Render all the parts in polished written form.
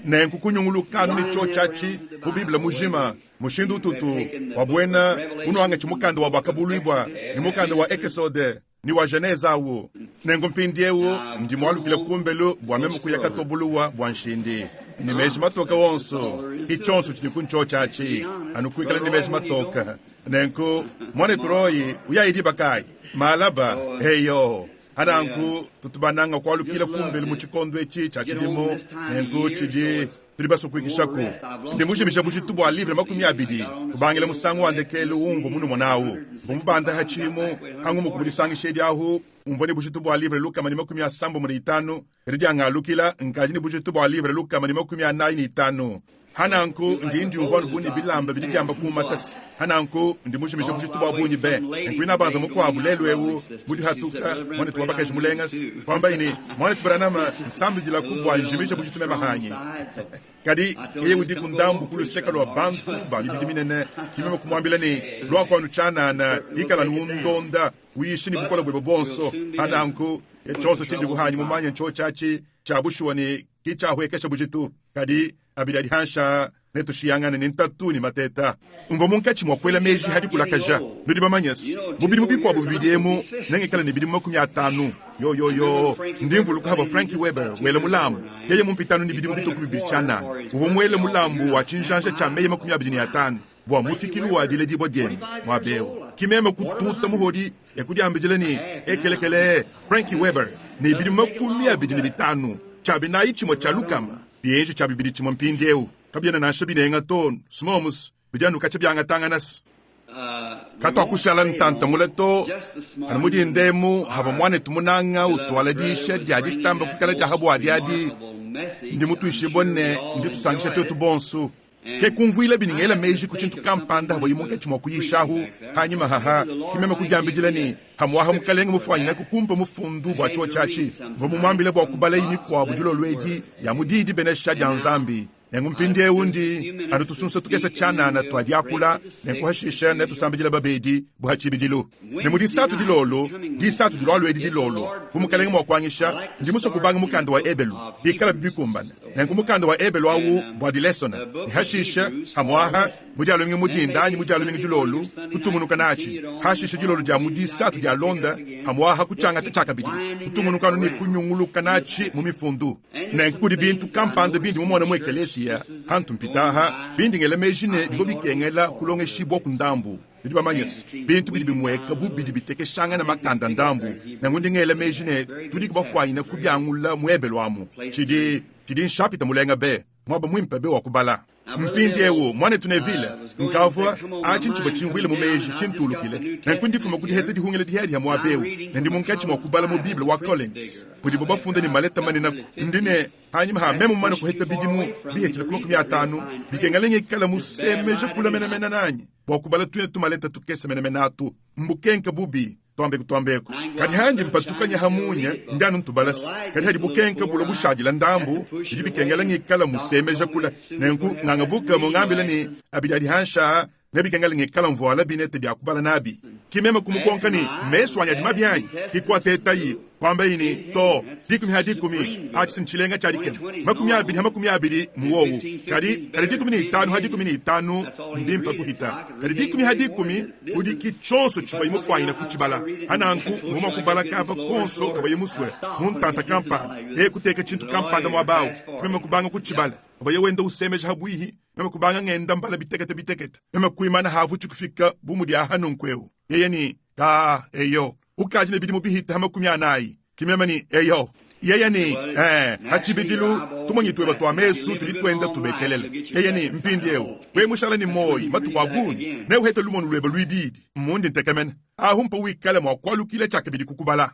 nenku kunyungulukanu ni chochachi bubibla mujima mushindu tutu wabwena unoanga chimukanda wa bakabulibwa ni mukanda wa Exode ni wa Geneza awo nengu mpindiewo ndi mwalukile kumbelu bwamemu kuyakatobuluwa bwanshindi ni meji matoka wonso ichonsu chili kunchochachi anukuikala ni meji matoka nenku mwane turoyi uyaidi bakai malaba heyo ananku tutubananga kwalukile kumbelu muchikondo echi chachilimo nenku chidi tulibaso kuikishaku ndimushimisha buchitu bwa livre makumi abidi kubangile musangu wandekele ungo munu mwanawu mbumubanda hachimo hangu mukumulisangi shedi ahu umvoni buchitu bwa livre luka mani makumi asambo muri itanu ridianga lukila nkajini buchitu bwa livre luka mani makumi anayi ni itanu hananku ndi umvoni buni bilamba bidigyamba kumatasi hananku ndimushimisha buchitu bwa bunyi be nkwina banza mukwabu lelwewu budi hatuka mwane tuwabakaji mulengas kwamba ini mwane tubaranama nsambi jila kubwa njimisha buchitu mema hanyi kadi eye wudi kundambu kulu seka lwa bantu ba bibidi minene kimema kumwambila ni lwa kwa nuchana na ikala nuundonda uyishini bukola bwebo bonso hananku chonso chindi kuhanyi mumanya ncho chachi chabushuwa ni kicha huekesha buchitu kadi abidadi hansha netu shiyangane nintatu ni mateta umva munkachi mwakwela meji hadi kulakaja nudi bamanyas mubidi mubikwa bubidiemu nengekala ni bidi makumi atanu yo ndimvu luka haba Frankie Weber wele mulambu yeye mumpitanu ni bidi mubito kubibiri chana uvo mwele mulambu wa chinjansha cha meye makumi abidi ni atanu bwa mufikilu wa dile dibo jeni mwabeo kimeme kututa muhodi ya kujambijile ni ekelekele Frankie Weber ni bidi makumi abidi ni bitanu chabi na ichimo cha lukama bienje chabi bidi chimo mpindeu kabyana na shabine ngaton smomus bijanu kachabyanga tanganas kato kushala ntanta muleto anmudi ndemu hava mwane tumunanga utwala di shedi aditamba kukala jahabu adiadi ndi mutu ishibonne ndi tusangisha tetu bonsu ke kumvuile biningela meji kuchintu kampanda hava yimonke chimo kuyishahu hanyima haha kimema kujambijilani hamwaha mukalenge mufanyina kukumpa mufundu bwa chuo chachi vomumambile bwa kubala yini kwa bujulo lwedi ya mudidi benesha janzambi nengu mpindi eundi anu tusunsa tukesa chana na tuadiakula nengu hashisha na tusambijila babedi buhachibidilu nemu disatu dilolo edi dilolo bumukalenge mwakwangisha ndimuso kubanga mukanda wa Ebelu dikala bikumbana nengu mukanda wa Ebelu awu bwadilesona ni hashisha hamwaha mujalo ngi mudindanyi mujalo ngi dilolo kutumunuka nachi hashisha dilolo ja mudisatu dia londa hamwaha kuchanga tachaka bidi kutumunuka ni kunyunguluka nachi mumifundu nengu kudi bintu kampanda bindi mumona mwekelesi ya hantu mpitaha bindi ngele mejine bikengela kulonge shibwa kundambu bidi bamanyas bintu bidi bimweka bubidi biteke shanga na makanda ndambu nangundi ngele mejine tudi kubafwanyina kubyangula mwebelwamu chidi nshapita mulenga be mwaba mwimpa be wakubala mpindi ewo mwane tunevile nkavwa achinchiba chimvile mumeji chintulukile nankundi fuma kudi hete dihungele diheri hamwa bewu nandi munkachi mwakubala mu Bible wa Collins kudi baba funda ni maleta manina ndine hanyima ha memu mwana kuheta bidimu bihechile kuma 15 bikengalenge ikala musemeje kula mena nanyi wakubala tuye tumaleta tukese mena atu mbukenka bubi twambeko kadi handi mpatukanya hamunya ndanu ntubalasi kadi hadi bukenka bulo bushajila ndambu idi bikengalenge ikala musemeje kula nenku nangabuka mungambile ni abidadi hansha nebikengalenge ikala mvuala binete biakubala nabi kimema kumukonkani meswanya di mabyanyi kikwatetayi kwamba ini to dikumi hadikumi achisinchilenga chadikem makumi abiri muwowu kadi dikumi ni itanu hadikumi ni itanu ndimpa kuhita kadi dikumi hadikumi udiki chonso chiva imufwanyina kuchibala hananku muma kubala kapa konso kaba imuswe muntanta kampa kuteka chintu kampanda mwabawu kimema kubanga kuchibala kaba yewenda usemeja habuihi mema kubanga ngenda mbala bitekete mema kuimana havu chukufika bumudi ahanu nkwewu yeyeni eyo ukajine bidi mubihita makumi anayi kimema ni eyo yeyeni hachibidilu tumonyitwe batu amesu tulitwenda tubetelele yeyeni mpindi ewo kwe mushala ni moyi matukwaguni ne uhete lumonu lwebe lwibidi mundi ntekemen ahumpa wikale mwakwalukile chakabidi kukubala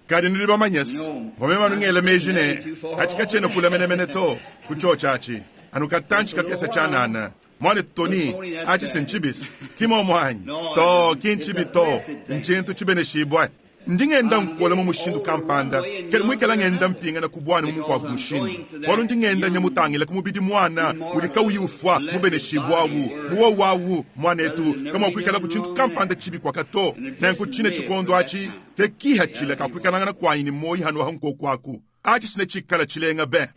kadi niliba manyes vomema nungele mejine hachikachene kula mene to kuchochachi anukatanchi kakesa chanana mwane toni achi senchibis kimo mwanyi to kinchibi to nchintu chibene shibwa ndingenda nkola mu mushindu kampanda kele mwikela ngenda mpinga na kubwana mu kwa mushindu walo ndingenda nyamutangile kumubidi mwana ulika uyufwa mubene shibwawu muwo wawu mwanetu kama kwikela kuchintu kampanda chibi kwa kato na nkuchine chikondo achi tekiha chile kakwikala na kwa ini moyi hanu hanko kwaku ati sine chikala chilenga be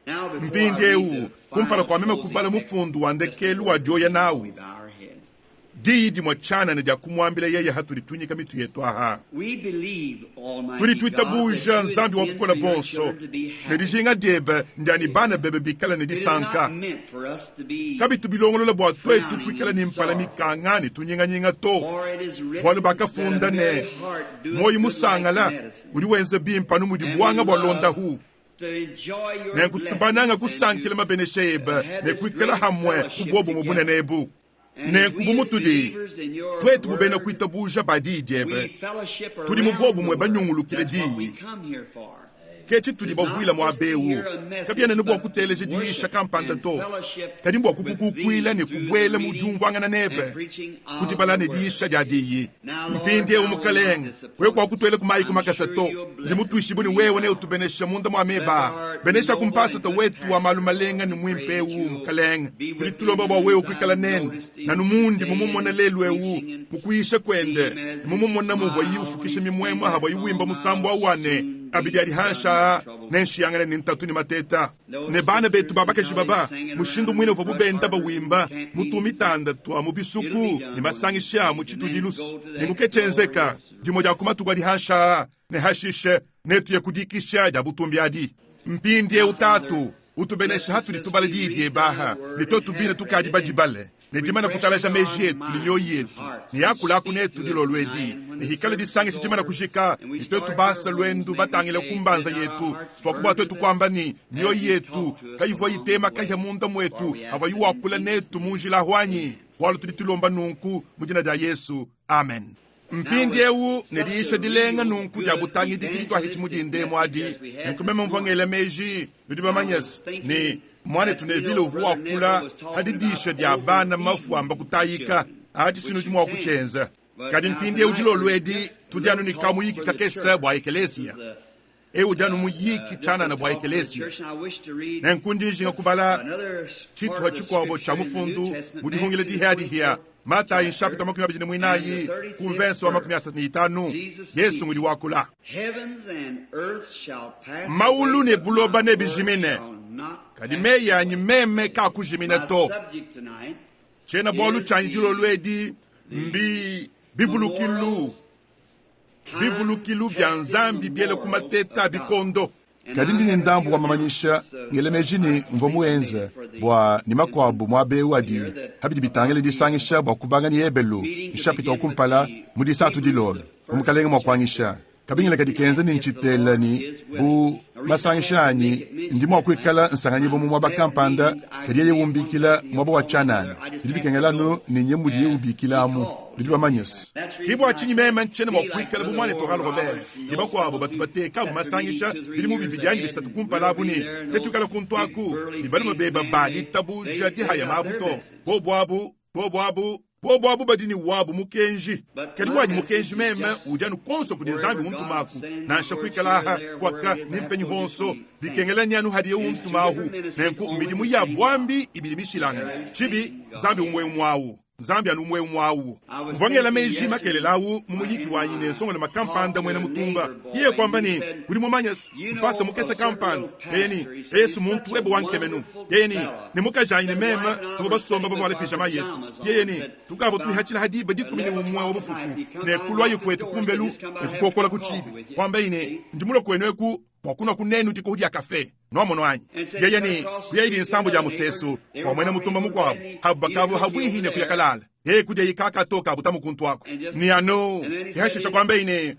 mpindi eu kumpala kwa meme kubala mufundu wandekelu wa joya nawu didi mwachana na jakumwambila yeye hatulitunyika mitu yetu aha tulituitabuja nzambi wakukola bonso nedijinga diebe ndiani bana bebe bikala nedisanka kabi tubilongolola bwa twetu kwikala nimpala mikangani tunyinga to wale bakafunda ne moyi musangala uri wenze bimpa numudi bwanga bwalonda hu nenkutubananga kusankila mabenesheba nekwikala hamwe kubwobo mubunenebu nenkubumutudi twetu bubena kuitabuja badijebe tuli mubwobo mwe banyungulukile di kechi tuli bavuila mwabewu kabyana nibwa kuteleje diisha kampanda to kadi mbwa kukukukwila ne kubwela mujungwanga na nebe kudibala ne diisha jadiyi mpindi umukaleng kwe kwa kutwele kumayi kumakasa to ndimutuishibuni wewe ne utubenesha munda mwameba benesha kumpasa to wetu wa malumalenga ni mwimpewu mukaleng tuli tulomba bwa wewe kwikala nende na numundi mumumona lelwewu mukuisha kwende mumumona muva yufukisha mimwema haba yuwimba musambo awane abidari hansha nenshiyangane nintatu ni mateta ne bana betu babake shibaba mushindu mwine uva bubenda bawimba mutumitanda twa mubisuku ni masangisha muchitudilus ningukechenzeka jimoja kumatugwa di hansha ne hashishe netu ya kudikisha jabutumbiadi mpindie utatu utubenesha hatu litubale didie baha litotubine tukadi bajibale nejimana kutalaja meji yetu linyoyi yetu ni yakulaku netu dilolwedi nihikale disange sijimana kushika nitetu basa lwendu batangile kumbanza yetu swakuba twetu kwamba ni nyoyi yetu kaivo yitema kahya munda mwetu hava yuwakula netu munjila hwanyi walo tulitulomba nunku mujina ja Yesu amen mpindi ewu nediisha dilenga nunku ja butangi dikilitwa hichi mujinde mwadi nkumeme mvangele meji nudibamanyes ni mwane tunevile uvuwa kula hadidisha dia bana mafu amba kutayika hadi sinu jimwa kuchenza kadi mpindi ujilo lwedi tudianu ni kamu yiki kakesa bwa ekelesia udianu muyiki chana na bwa ekelesia na nkundi jinga kubala chitu hachukwa wabo cha mufundu mudihungile dihadi hiya mata inshapita makumi abijine mwinayi kumvenso wa makumi asatini itanu Yesu mwidi wakula maulu ne buloba ne bijimine kadime ya nyimeme kakujimine to chena bolu chanjilo lwedi mbi bivulukilu bya nzambi biele kumateta bikondo kadindi ni ndambu wa mamanyisha ngelemejini mvomuenze bwa ni makwabu mwabewu adi habidi bitangele disangisha bwa kubanga ni ebelu nshapita okumpala mudi satu dilolo umukalenge mwakwangisha kabingile kadikenze ni nchitela ni bu masangishanyi ndimo akwikala nsanganye bomu mwabakampanda kadiye wumbikila mwabo wachanana ndibikengelano ni nyemudi yubikilamo ndibamanyes kibo achinyi meme nchene mwakwikala bumwane togal Robert nibakwabo batubateka bumasangisha bilimu bibijyanyi bisatu kumpala buni ketukala kuntwaku nibalimo beba badi tabuja dihaya mabuto bobo badini wabu mukenji kadi wanyi mukenji meme ujanu konso kudi nzambi untumaku na shakwikala kwaka nimpenyi honso bikengela nyanu hadiye untumahu nenku umidimu ya bwambi ibilimishilanga chibi zambi umwe umwawu nzambi anu umwe umwawu mvongela meji makelelawu mumuyiki wanyi nensongole makampanda mwene mutumba iye kwamba ni kuli mumanyas mpasta mukese kampanda yeni Yesu muntu webo wankemenu yeni ni mukajanyine mema tukabasomba bavale pijama yetu yeni tukabo tuhachila hadiba dikumini umwe wabufuku ne kulwayo kwetu kumbelu ekukokola kuchibi kwamba ine ndimulo kwenweku wakuna kunenu tiko hudia kafe nomono wanyi yeyeni kuyayidi nsambo ja museso kwa mwene mutumba mukwabu habakavu habwihine kuyakalala kudia yikaka toka butamu kuntu wako ni ano kihashisha kwamba ine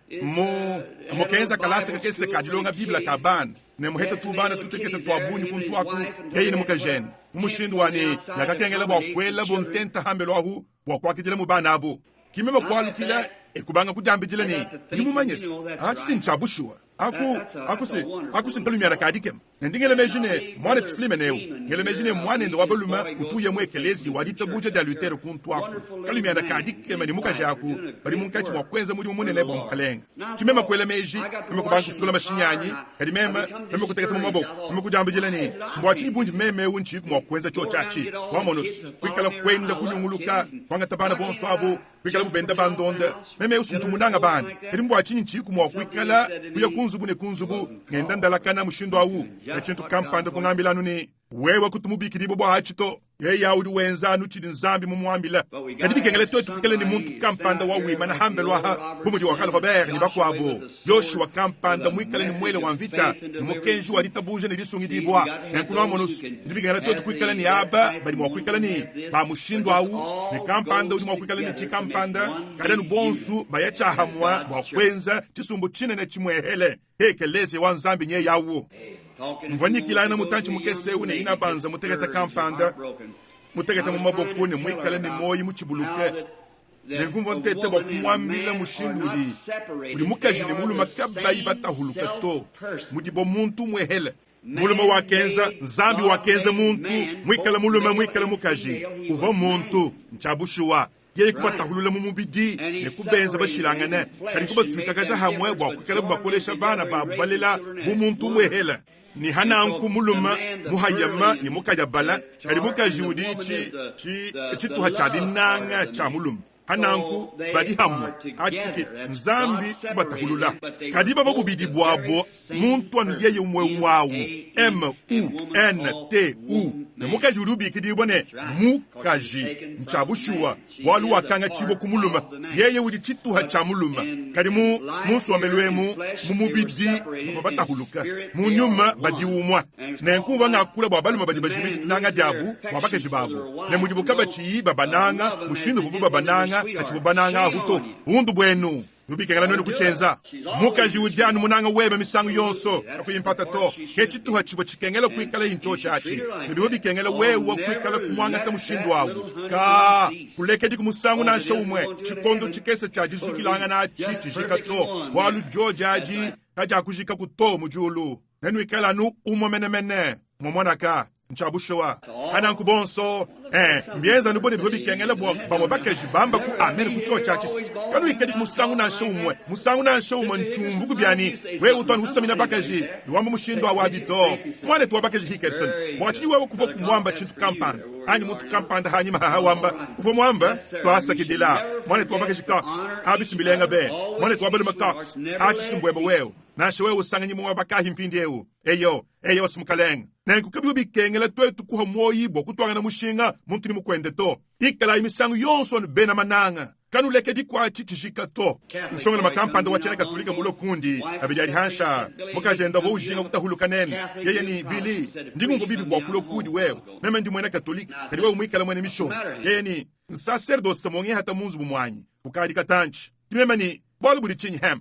mukenza kalasi kakese kadilonga bibla kabana ne muheta tubana tutekete twabuni kuntu wako yeyeni mukajene umushindu wani yakakengela bwakwela bontenta hambelo ahu bwakwakitile mubana abo kimema kwalukila ekubanga kudambijile ni imumanyesi ati sinchabushua aku sinkalumiara kadikem Nendingele mejine mwane tiflime neu. Ngele mejine mwane ndo wabaluma utuye mwe kelezi wadita bunje da lutere kuntuaku. Kalumi anda kadike mani muka jaku. Bari munkachi mwakwenza mudi mune lebo mkalenga. Kimema kwele meji. Meme kubanku sula mashinyanyi. Kadi meme kuteketa maboko. Meme kujambi jilani. Mwachi bunji meme unchi kumwakwenza chochachi. Wamonos. Kwikala kwenda kunyunguluka. Wanga tabana bonswabo. Kwikala bubenda bandonda. Meme usuntumunanga bani. Kadi mwachi nchi kumwakwikala. Kuya kunzubu ne kunzubu. Ngenda ndalakana mushindo awu. Kachintu kampanda kungambilanu ni. Wewe kutumubikiri bobo hachito. Ye yaudi wenzanu chidi nzambi mumuambila. Kadi bikengele toetu kukele ni muntu kampanda wa wima na hambelo waha. Bumuji wakala babere ni baku abo. Yoshi wa kampanda mwikale ni mwele wanvita. Ni mokenji wa dita buje ni disungi dibwa. Nyankunu wa monusu. Kadi bikengele toetu kukele ni aba. Badi mwakwikale ni ba mushindo awu. Ni kampanda udi mwakwikale ni chi kampanda. Kade nubonsu bayecha hamwa. Mwakwenza chisumbu chine ne chimwehele. Heke leze wa nzambi nye yawu. Mvanyikila ina mutanchi mukese une inabanza mutegeta kampanda mutegeta mu maboko ni mwikale ni moyi muchibuluke nengumva ntete bakumwambila mushindudi uri mukajini muluma kabayi batahuluka to mudibo muntu mwehele muluma wakenza nzambi wakenza muntu mwikale muluma mwikale mukaji uva muntu nchabushuwa yeye kubatahulula mu mubidi ne kubenza bashilangane kari kubasutakaja hamwe bwa kukala bakolesha bana babalela mu muntu mwehele ni hananku muluma muhayama ni mukajabala kari mukajudi chi tuhachadi nanga cha muluma hananku badi hamwe achisiki nzambi kubatahulula kadi baba bubidi bwabo muntu anu yeye umwawu M-U-N-T-U ne mukajudi ubikidi bone mukaji nchabushuwa walu wakanga chibo kumuluma yeye udi chituha cha muluma kadi muswambelwemu mumubidi mubatahuluka munyuma badi umwa nenkuba ngakula bwabaluma badi bajimiji tunanga jabu wabake babu ne mudibuka bachi babananga mushindu bubu babananga achibubananga huto undu bwenu ubikengela none kuchenza mukaji ujanu munanga webe misangu yonso akuyimpata to kechituha chibo chikengela kwikala incho chachi ubikengela wewe kwikala kumwanga ta mushindu wawu ka kulekedi kumusangu na shomwe chikondo chikese chaji sukilanga na chichi jikato walu jojaji kaja kujika kuto mujulu nenu ikala nu umomenemene momonaka nchabushowa hananku bonso mbienza nubone bikengela bamwe bakeji bamba ku amen kucho chachis kanu ikedi musangu na shomwe nchumbu kubyani we utoni usamina bakeji wamba mushindo awadito mwane tuwa bakeji hikerson mwachini wewe kuvo kumwamba chintu kampanda ani mutu kampanda hanyi mahawamba kuvo mwamba tuasa kidila mwane tuwa bakeji cox abisimbilenga be mwane tuwa baluma cox achisimbweba wewe nashe wewe usanganyi mwa bakahi mpindi ewu eyo simukalenga nenku kabi ubikengela twetu kuha moyibo kutwanga mushinga muntu ni mukwende to ikala imisangu yonso ni bena mananga kanu leke di kwa chichishika to nsonga na makampanda wachene katolika mulo kundi abijari hansha mukajenda vo ujinga kutahuluka nene yeye ni bili ndigu bibi bwa kulo kudi wewe meme ndi mwene katolika kadi wewe mwikala mwene misho yeye ni sacerdoce monge hata munzu bumwanyi ukadi katanchi meme ni bolu budi chinyi hem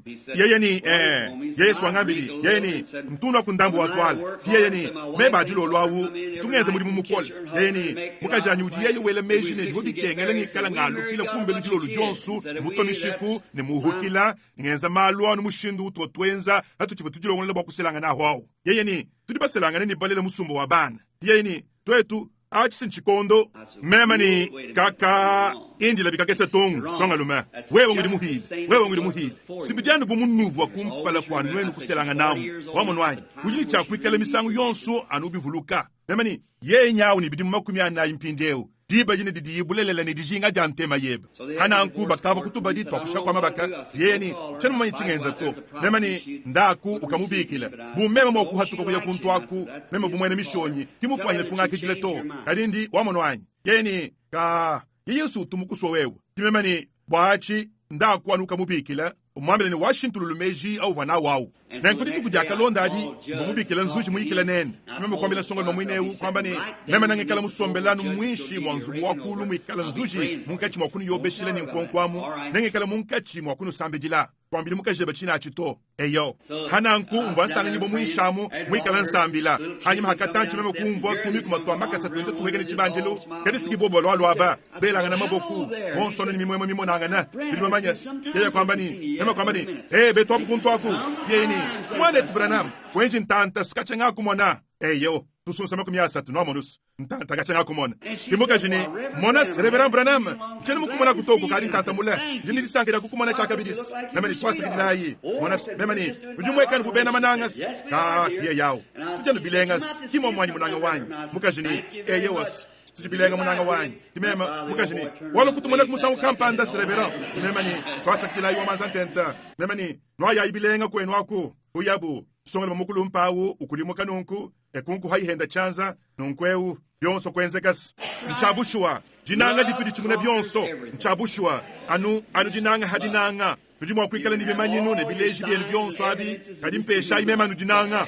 yeye swangambili yeye ni mtuna kundambu watwala yeye ni meba julo lwawu tungeze muri mumukole yeye ni mukajani udi yeye wele mejine dibi kengele ni kala ngalo kila kumbe julo lujonsu mutoni shiku ni muhukila ngenza malwa no mushindu utotwenza atuchiva tujilo ngole bakuselanga na hwawo yeye ni tudibaselanga ni balele musumbo wa bana yeye ni twetu achisin chikondo mema ni kaka indila bikakese tongu songa lume wewe ngudi muhili sibijanu bumunuvu wakumpala kwa nwenu kuselanga namu wamonwanyi ujili chakwikala misangu yonso anubi vuluka mema ni ye nyawu ni bidimu makumia na impindeu diba jine didi ibulelele ni dijinga jantema yeba hana anku bakava kutuba di tokusha kwa mabaka yeni chenu manyi chingenza to mema ni ndaku ukamubikila bumema mwa kuhatuka kuya kuntuaku mema bumwene mishonyi kimufanyile kungake jile to kadindi wamonwanyi yeni ka yesu tumukuswa wewe timema ni bwachi ndaku anuka mubikila umwambile ni Washington lumeji au vana wau na nkuditi kujaka londa adi mbumubikila nzuji muikila nene meme kwambila songo na mwinewu kwamba ni meme nangekala musombelanu mwishi mwanzubu wakulu muikala nzuji munkachi mwakunu yobeshile ni nkonkwamu nangekala munkachi mwakunu sambejila kwambili mukajeba china achito eyo hananku mvansanga nyibo mwishamu muikala nsambila hanyima hakatanchi meme kumva tumi kumatwa makasa tuende tuhege ni chibanjilo kadi siki bobo lwa aba belanga na maboku monsono ni mimwemo mimo nangana bilima manyas yeye kwamba ni kwamba ni beto apu kuntu aku yeni mwane tuvranam kwenji ntanta skachenga kumona Eyo, tusunsama kumyasa tunomonus. Ntagachanga kumona. Kimuka jini, monas Reverend Branham. Cheni mukumona kutoko kadi ntata mule. Jini disankira kukumona chaka bidis. Namani twasa kidina yi. Monas memani. Ujumweka nkubena manangas. Ka kia yao. Stujanu bilengas. Kimo mwanyi munanga wanyi. Muka jini, eyo was. Bilenga munanga wanyi timema mukajini wala kutumana kumusangu kampanda Reverend memani twasa kila yo mazantenta memani no ya ibilenga kwenu wako uyabu songa mukulu mpawo ukulimuka nunku ekunku haihenda chanza nunkweu byonso kwenzekas nchabushwa jinanga ditudi chimuna byonso nchabushwa anu jinanga hadinanga Nujimwa kwikala ni bimanyinu ne bileji byenu byonso abi kadi mpesha imema nujinanga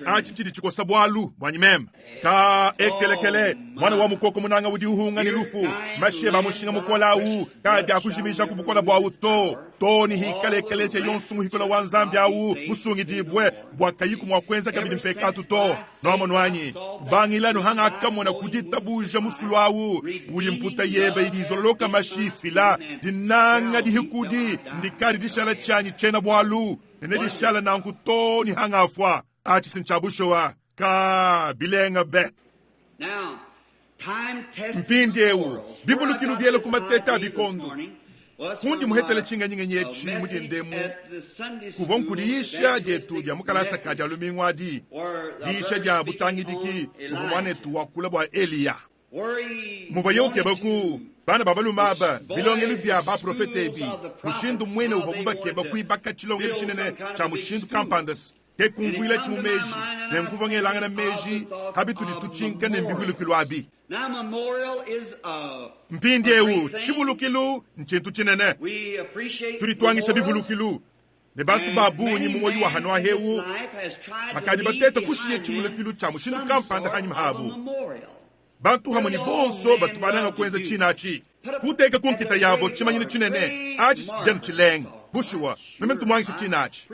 achi chidi chiko sabwalu bwanyimema ka ekelekele mwana wa mukoko munanga wudi uhunga ni lufu masheba mushinga mukola u kadi akujimisha kubukola bwa uto toni hikalekele che yonsu muhikola wanzambia u musungi dibwe bwa kayiku mwakwenza kabidi mpekatu to nomo nwanyi bangila no hanga akamona kudita buja musulwa u uli mputa yebe idizoloka mashifila dinanga dihikudi ndikari dishala chanyi chena bwalu nene dishala na nkuto ni hanga afwa achi sinchabushowa ka bilenga be mpindewu bivulukilu biele kumateta bikondo kundi muhetele chinga nyinga nyechi mudindemu kuvonkudiyisha jetu dia mukalasa kadi alumingwadi diyisha dia butangidiki uvumane tuwa kula bwa Eliya muvayoke baku bana babalumaba bilongelu bia ba profetebi mushindu mwene uvomubakeba kuibaka chilongelu chinene cha mushindu kampandas kekunvuila chimumeji nemkuvongelanga na meji habitudi tuchinka nembihulukilu abi mpindewu chivulukilu nchintu chinene tulitwangisha bivulukilu ne bantu babunyi mumoyi wa hano ahewu makadi bateta kushiye chivulukilu cha mushindu kampanda hanyima habu bantu hamoni bonso batu bananga kwenza chinachi kuteka kunkita yabo chimanyine chinene ajisi kijanu chilenga bushua mementu mwangisi chinachi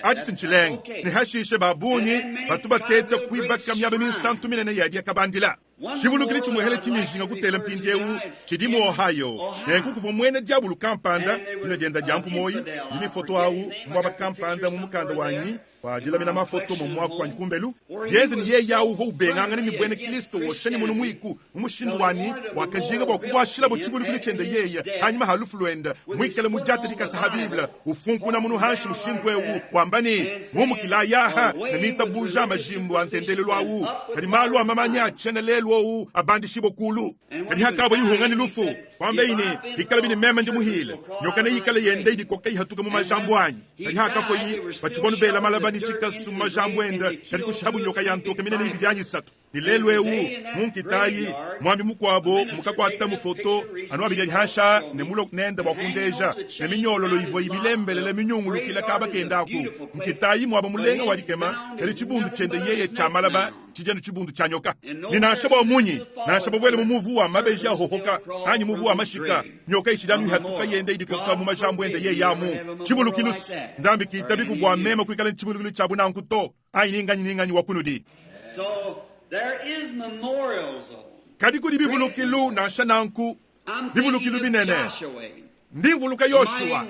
ajisi nchilenga ni hashishe babunyi batu bateta kuibaka myabe minsantu minene yadi ya kabandila shivulukili chimuhele chinyishinga kutela mpindewu chidimu Ohio nenkukuvo mwene diabulu kampanda dinajenda jampu moyi dini foto awu mwaba kampanda mumukanda wanyi wajila mina mafoto mumwaku wanyi kumbelu yeze ni ye yawu vo ubenganga ni bwene Kristo woshani munu mwiku umushindu wani wakajinga bwa kubashila bo chivulukili chende yeye hanyuma halufu luenda mwikele mujate dikasa habibla ufunku na munu hanshi mushindu ewu wambani mumukila yaha na nita buja majimbu antendele lwawu kadi malu amamanya chene lelu wo abandi shibo kulu kadi hakabo yuhungani lufu kwamba ini hikala bini mema nje muhile nyokana hikala yende idi kokai hatuka mu majambo anyi kadi hakafo yi bachibonu bela malabani chika su majambo enda kadi kushabu nyoka yantoke minene idi anyi satu nilelu ewu munkitayi mwambi mukwabo mukakwata mu foto anwa bidya hasha ne mulo nenda wakundeja ne minyololo ivo ibilembele le minyungulu kila kaba kendaku mukitayi mwaba mulenga walikema kadi chibundu chende yeye cha malaba chijenu chibundu chanyoka ninashaba munyi nashaba bwele mumuvu wa mabeja hohoka hanyi muvu wa mashika nyoka ichidanu hatuka yende idikoka mu majambo ende ye yamu chibulukilus nzambi kitabiku bwa mema kwikala chibulukilu chabu na nkuto ninganyi wakunudi so there is memorials kadi kudi bivulukilu na shananku bivulukilu binene ndimvuluka Yoshua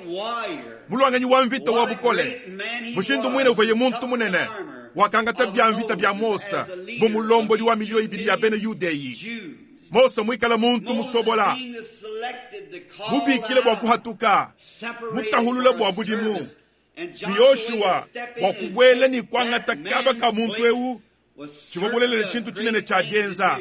mulwanganyi wa mvita wa bukole mushindu mwene uvaye muntu munene wakangata bya mvita bya Mosa bumulombo wa milio ibili ya bene Yudeyi Mosa mwikala muntu musobola mubikile bwa kuhatuka mutahulule bwa budimu Yoshua wakubwele ni kwangata kaba ka muntu ewu chibobulele chintu chinene cha genza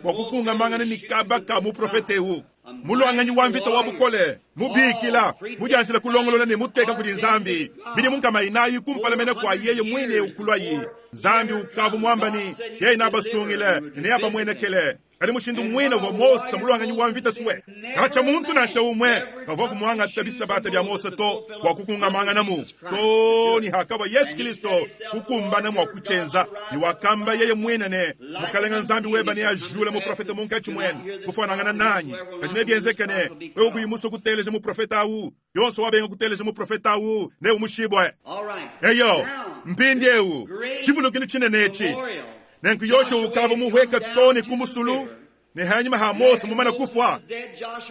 wakukunga mangane ni kaba ka mu profete ewu mulwanganyi wa mvita wa bukole mubikila mujansila kulongolola ni muteka kudi nzambi bidi munkama inayi kumpalamene kwa yeye mwene ukulwayi nzambi ukavu mwambani yeye nabasungile ne yaba mwenekele kali mushindu mwene wa Mosa mulwanganyi wa mvita suwe kacha muntu na shaumwe kavoku mwanga tabisabata bya Mosa to wakukunga mangana mu to ni hakaba Yesu Kristo kukumbana mwa kuchenza ni wakamba yeye mwene ne mukalenga nzambi weba ni ajule mu profeta munka chumwene kufanangana nanyi kajine bienzekene wewe kuyimuso kuteleje mu profeta awu yonso wabenga kuteleje mu profeta awu ne umushibwe eyo mpindewu chivulukili chinenechi nenku Yoshua ukava muhweka toni kumusulu ne hanyuma ha Mosa mumana kufwa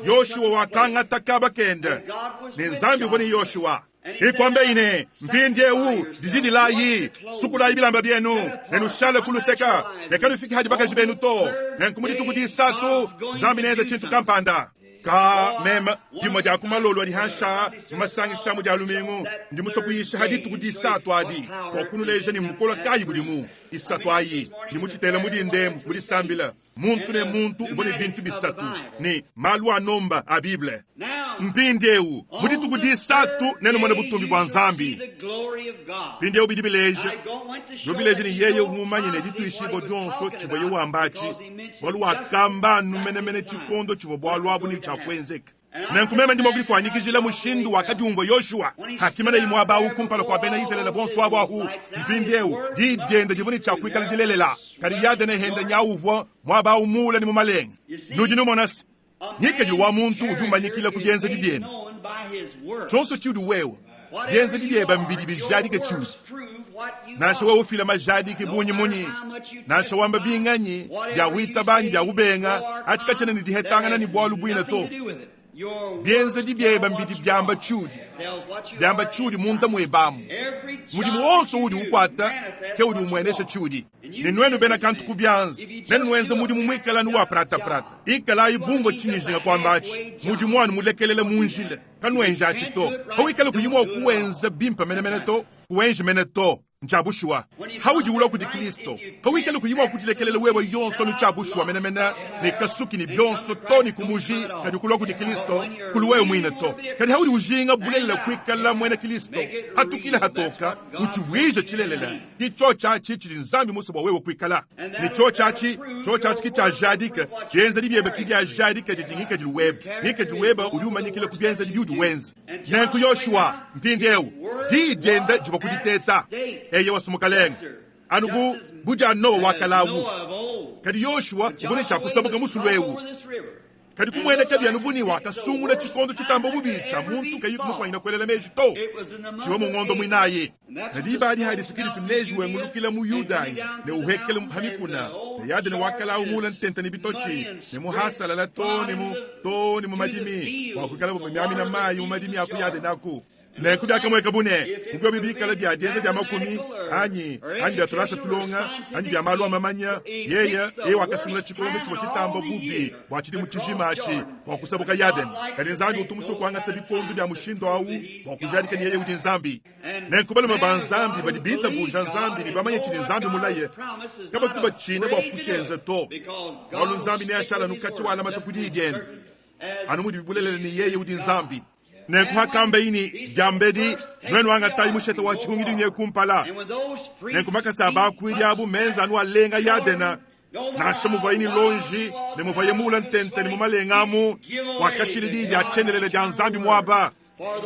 Yoshua wakangata kaba kende ne nzambi voni Yoshua ikwambe ine mpindie u dizidi layi sukula ibilamba byenu nenu shale kuluseka nekanu fiki hadi bagaji benu to nenkumudi tukudi satu zambi neze chintu kampanda ka mema dimo dia kumalolo di hansha masangi shamu dia lumingu ndimu sokuyisha hadi tukudi satu adi kokunu leje ni mukola kayi budimu isatu ayi ndimu chitela mudi ndem mudi sambila muntu ne muntu ubone bintu bisatu ni malwa nomba a bible mpindeu mudi tukudi satu neno mwana butumbi bwa nzambi mpindeu bidibileje yobileje ni yeye umumanye ne ditu ishibo jonso chibo yewambachi walwa kamba numenemene chikondo chibo bwalwa buni chakwenzeka nankumema ndimo kulifanyikishila mushindu wakajungo Yoshua hakimana imwaba ukumpalo kwa bena Israel bonso abahu mpindeu didende jibuni chakwikala jilelela kali yade ne henda nyauvo mwaba umula ni mumalenga nujinu monas nyike juwa muntu ujumanyikila kugenza dibyenu chonso chidu wewe genza dibyeba mbidi bijadi ke chidu nasho wa ufila majadi ke bunyi munyi nasho wamba binganyi ya wita banyi ya ubenga achika chene ni dihetanga ni bwalu buina to byenze dibyeba mbidi byamba chudi munta mwebamu mudi mwonso udi ukwata ke udi umwenesha chudi ninwenu bena kantu kubyanzi nenwenze mudi mumwikala nuwa prata ikala ibungo chinyijinga kwa mbachi mudi mwanu mulekelele munjile kanwenja achito hawikala kuyimwa kuwenza bimpa menemene to kuwenji mene to nchabushwa hawuji ulo kuti Kristo hawikala kuyimwa kutilekelele wewe yonso nchabushwa menemena ne kasuki ni byonso toni kumuji kadi kulo kuti Kristo kuluwe mwine to kadi hawudi ujinga bulela kwikala mwene Kristo hatukile hatoka uchiwije chilelela kicho chachi chili nzambi muso wewe kwikala ni cho chachi kicha jadika yenza dibyebe kibya jadika dijingika diweba ulumanyikile kubyenza dibyudu wenzi nanku Yoshua mpindeu didenda jiba kuditeta eye wasumukalenga anugu buja no wakalawu kadi Yoshua uvuni chakusabuka musulwewu kadi kumwene kadi anubuni wakasungula chikondo chitambo bubicha muntu kayi kumufanyina kwelela meji to chiwa mungondo mwinaye nadibadi hadi sikiri tuneji wengulukila mu Yudai ne uhekele hamikuna ne yade ne wakalawu mula ntenta ni bitochi ne muhasala la to ni mu madimi wakukala bu myami na mayi mu madimi akuyade nako ne kuda kamwe kabune ubyo bibikala bya denze bya makumi anyi bya tulasa tulonga anyi bya malwa mamanya yeye wakasungula chikondo chibo chitambo bubi bwachidi muchijimachi wakusabuka yaden kalinzangi utumuso kwanga tabikondo bya mushindo au wakujadika ni yeye uti nzambi ne kubala mabanzambi badibita buja nzambi ni bamanye chini nzambi mulaye kaba tuba chine bwakuchenza to walu nzambi ne ashala nukachi wala matukudi igen anumudi bibulele ni yeye uti nzambi ne kuhakambe ini jambedi nwenu wanga tayi mushete wa chungidi nye kumpala ne kumaka saba kwiri abu menza anu alenga yadena na shamuva ini lonji ne muvaye mula ntente ni mumalenga mu wakashiri didi achenelele dia nzambi mwaba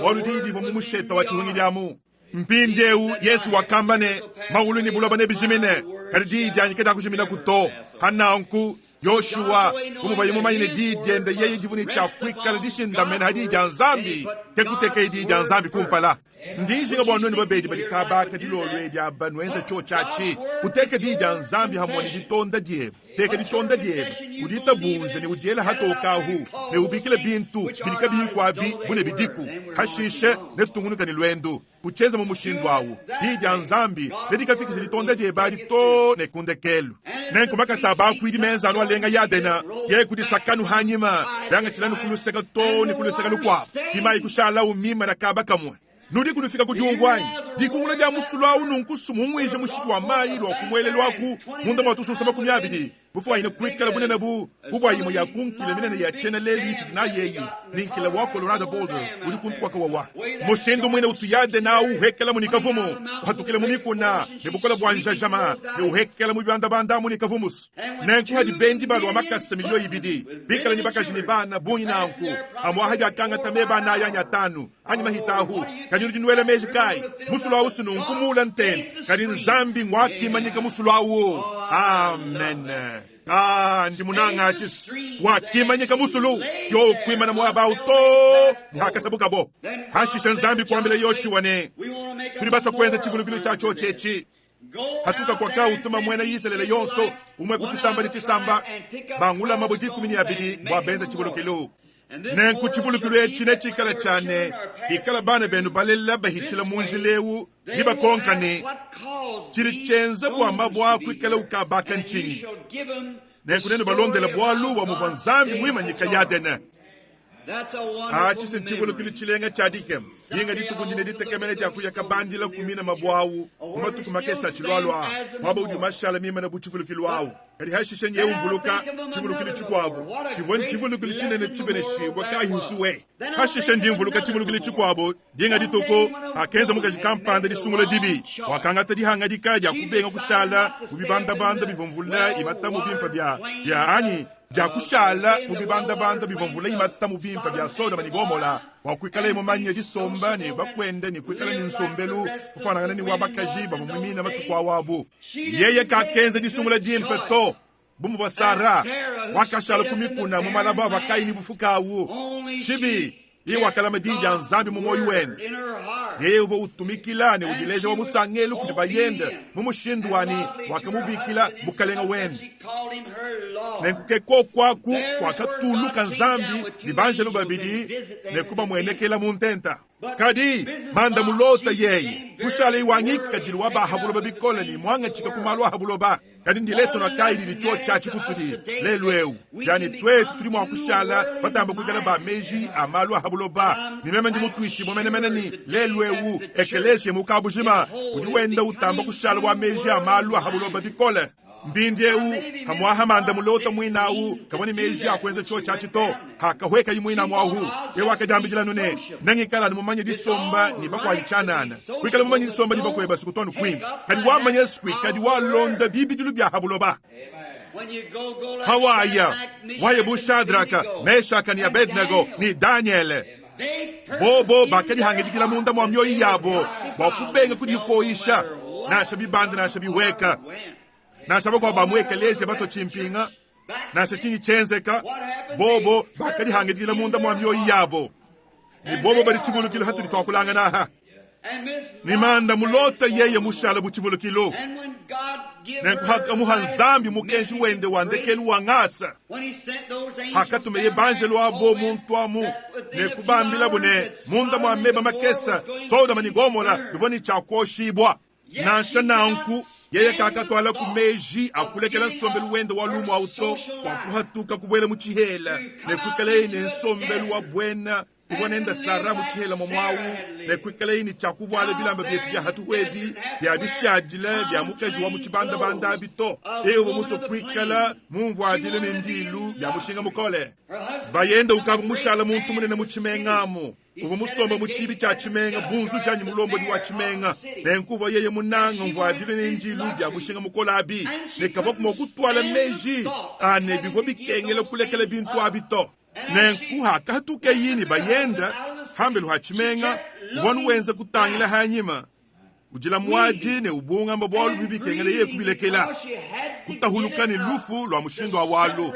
wolu didi mushete wa chungidi amu mpindeu Yesu wakambane maulu ni buloba ne bijimine kari didi anyikeda kujimina kuto hana onku Yoshua kumubaye mumanyine didende yeye jivuni chakwikala dishinda mena hadi janzambi tekuteke di janzambi kumpala ndishinga bwanoni babedi balikaba kadilolwe dia banwenza chochachi kuteke di janzambi hamoni ditonda die teke ditonda die udita bunje ni ujela hatoka hu ne ubikile bintu bilika bikwa bi bune bidiku hashishe neftungunu kanilwendo kucheza mumushindu awu di janzambi bedika fikisi ditonda die badi to ne kundekelu nenko makasaba kwidi menza no alenga yadena ye kudisakanu hanyima yanga chilanu kuluseka to ne kuluseka lukwa kimai kushala umima na kaba kamwe nudi kunufika kujungwanyi dikungula dia musula ununkusumu mwije mushiki wa mayi lo kumwelelwaku munda matusu sama kumyabidi bufuwa ina kwikala bunene bubwa yimo ya kunkile minene ya chena leli tukina yeyi ninkile wa Colorado Boulder udi kuntu kwa kawawa moshendo mwene utuyade na uhekela munikavumu watukile munikuna nebukola bwanja jama ne uhekela mubanda banda munikavumus nenku hadi bendi balu wa makasa milio ibidi bikala nibaka jinibana bunyi na anku amwa hadi akanga tameba na yanya tanu ani mahitahu kanyuri jinwele meji kai musula usunu nkumula nten kadin zambi mwaki manika musula uo amen ndi munanga achis wakimanyika musulu yo kwimana mwaba uto hakasabuka bo hashisha nzambi kwambele Yoshua ne tulibasa kwenza chigulugulu chacho chechi hatuka kwa kaa utuma mwena Israeli yonso umwe kutisamba bangula mabudi 12 wabenza chigulukilo nenku chivulukulu echine chikala chane ikala bana benu balela bahichila munjilewu nibakonkani chiri chenza bwamba bwaku ikala ukabaka nchini nenku nenu balondela bwalu wa muvanzambi mwimanyika yadena chisenchivulukulu chilenga chadikem yinga ditukundine ditekemene jakuya kabandila kumina mabwawu kumatuku makesa chilwalwa waba ujumashala mima na buchivulukulu wawu kadi hashishenye umvuluka chivulukulu chikwabo chivulukulu chinene chibene shibwa kahiusuwe hashishenje umvuluka chivulukulu chikwabo dinga dituko akenza muka jikampanda disumula dibi wakangata dihanga dikaja kubenga kushala ubibanda bivomvula imatamu bimpa bya anyi jakushala mubibanda bivomvula imatamu bimpa bya soda manigomola wakwikala imomanye disomba ni bakwende ni kwikala ni nsombelu kufanana ni wabakaji bamumina matukwa wabo yeye kakenza disumula dimpa to bumu basara wakashala kumikuna mumalaba bakaini bufukawu chibi iwakala madija nzambi mumoyo wenu yeye uvo utumikila ni ujileja wa musangelu kuti bayende mumushindwani wakamubikila mukalenga wenu nenkuke kokwaku kwakatuluka nzambi ni banjelu babidi nekuba mwenekela muntenta kadi manda mulota yeye kushala iwangika jili waba habuloba bikola ni mwanga chika kumalwa habuloba kadi ndileso na kaidi ni cho chachi kutudi lelweu jani twetu tuli mwa kushala patamba kugala ba meji amalwa habuloba ni meme ndi mutuishi mene ni lelweu ekelesi mukabujima kudi wenda utamba kushala wa meji amalwa habuloba bikola mbindyeu kamwaha manda mulota mwinawu kaboni meji akwenze cho chachi to hakahweka yimwina mwahu ewaka jambi jila nune nangikala numumanye disomba ni bakwa ichanana kwikala mumanye disomba ni bakwa eba sikutonu kwim kadi wamanye skwi kadi walonda bibi dilu bya habuloba hawaya waye bushadraka meshaka ni abednego ni daniel bobo bakadi hangedikila munda mwamyoyi yabo bakubenga kudikoisha nasha bibanda nasha biweka nasaba kwa bamwekeleshe bato chimpinga nasha chinyi chenzeka bobo bakadi hangedikila munda mwamyoyi yabo ni bobo bari chivulukilo hatu ditwakulanga naha ni manda mulota yeye mushala buchivulukilo nenku haka muhanzambi mukenshi wende wandekelu wangasa hakatume ye banjelu abo muntwamu nekubambila bune munda mwameba makesa soda manigomola bivoni chakoshibwa nasha nanku yeye kakatwala kumeji akulekela nsombelu wende walumu auto wakuhatuka kubwela muchihela nekwikala nsombelu wa bwena kubonenda sara muchihela momwawu nekwikala ini chakuvala bilamba byetu bya hatuwevi bya bishajile bya mukaji wa muchibanda bito ewo muso kwikala mumvwadile nendilu bya mushinga mukole bayenda ukavu mushala muntu munene muchimengamo uvu musomba muchibi cha chimenga bunzu chanyi mulombo ni wa chimenga nenkuva yeye munanga mvwadile nendilu bya mushinga mukole abi nekava kumokutwala meji ane bivo bikengele kulekele bintu abito nenku hakatuke yini bayenda hambelu hachimenga uvonu wenze kutangila hanyima ujila mwaji ne ubunga mbabwalu bibikengele ye kubilekela kutahulukani lufu lwa mushindo awalo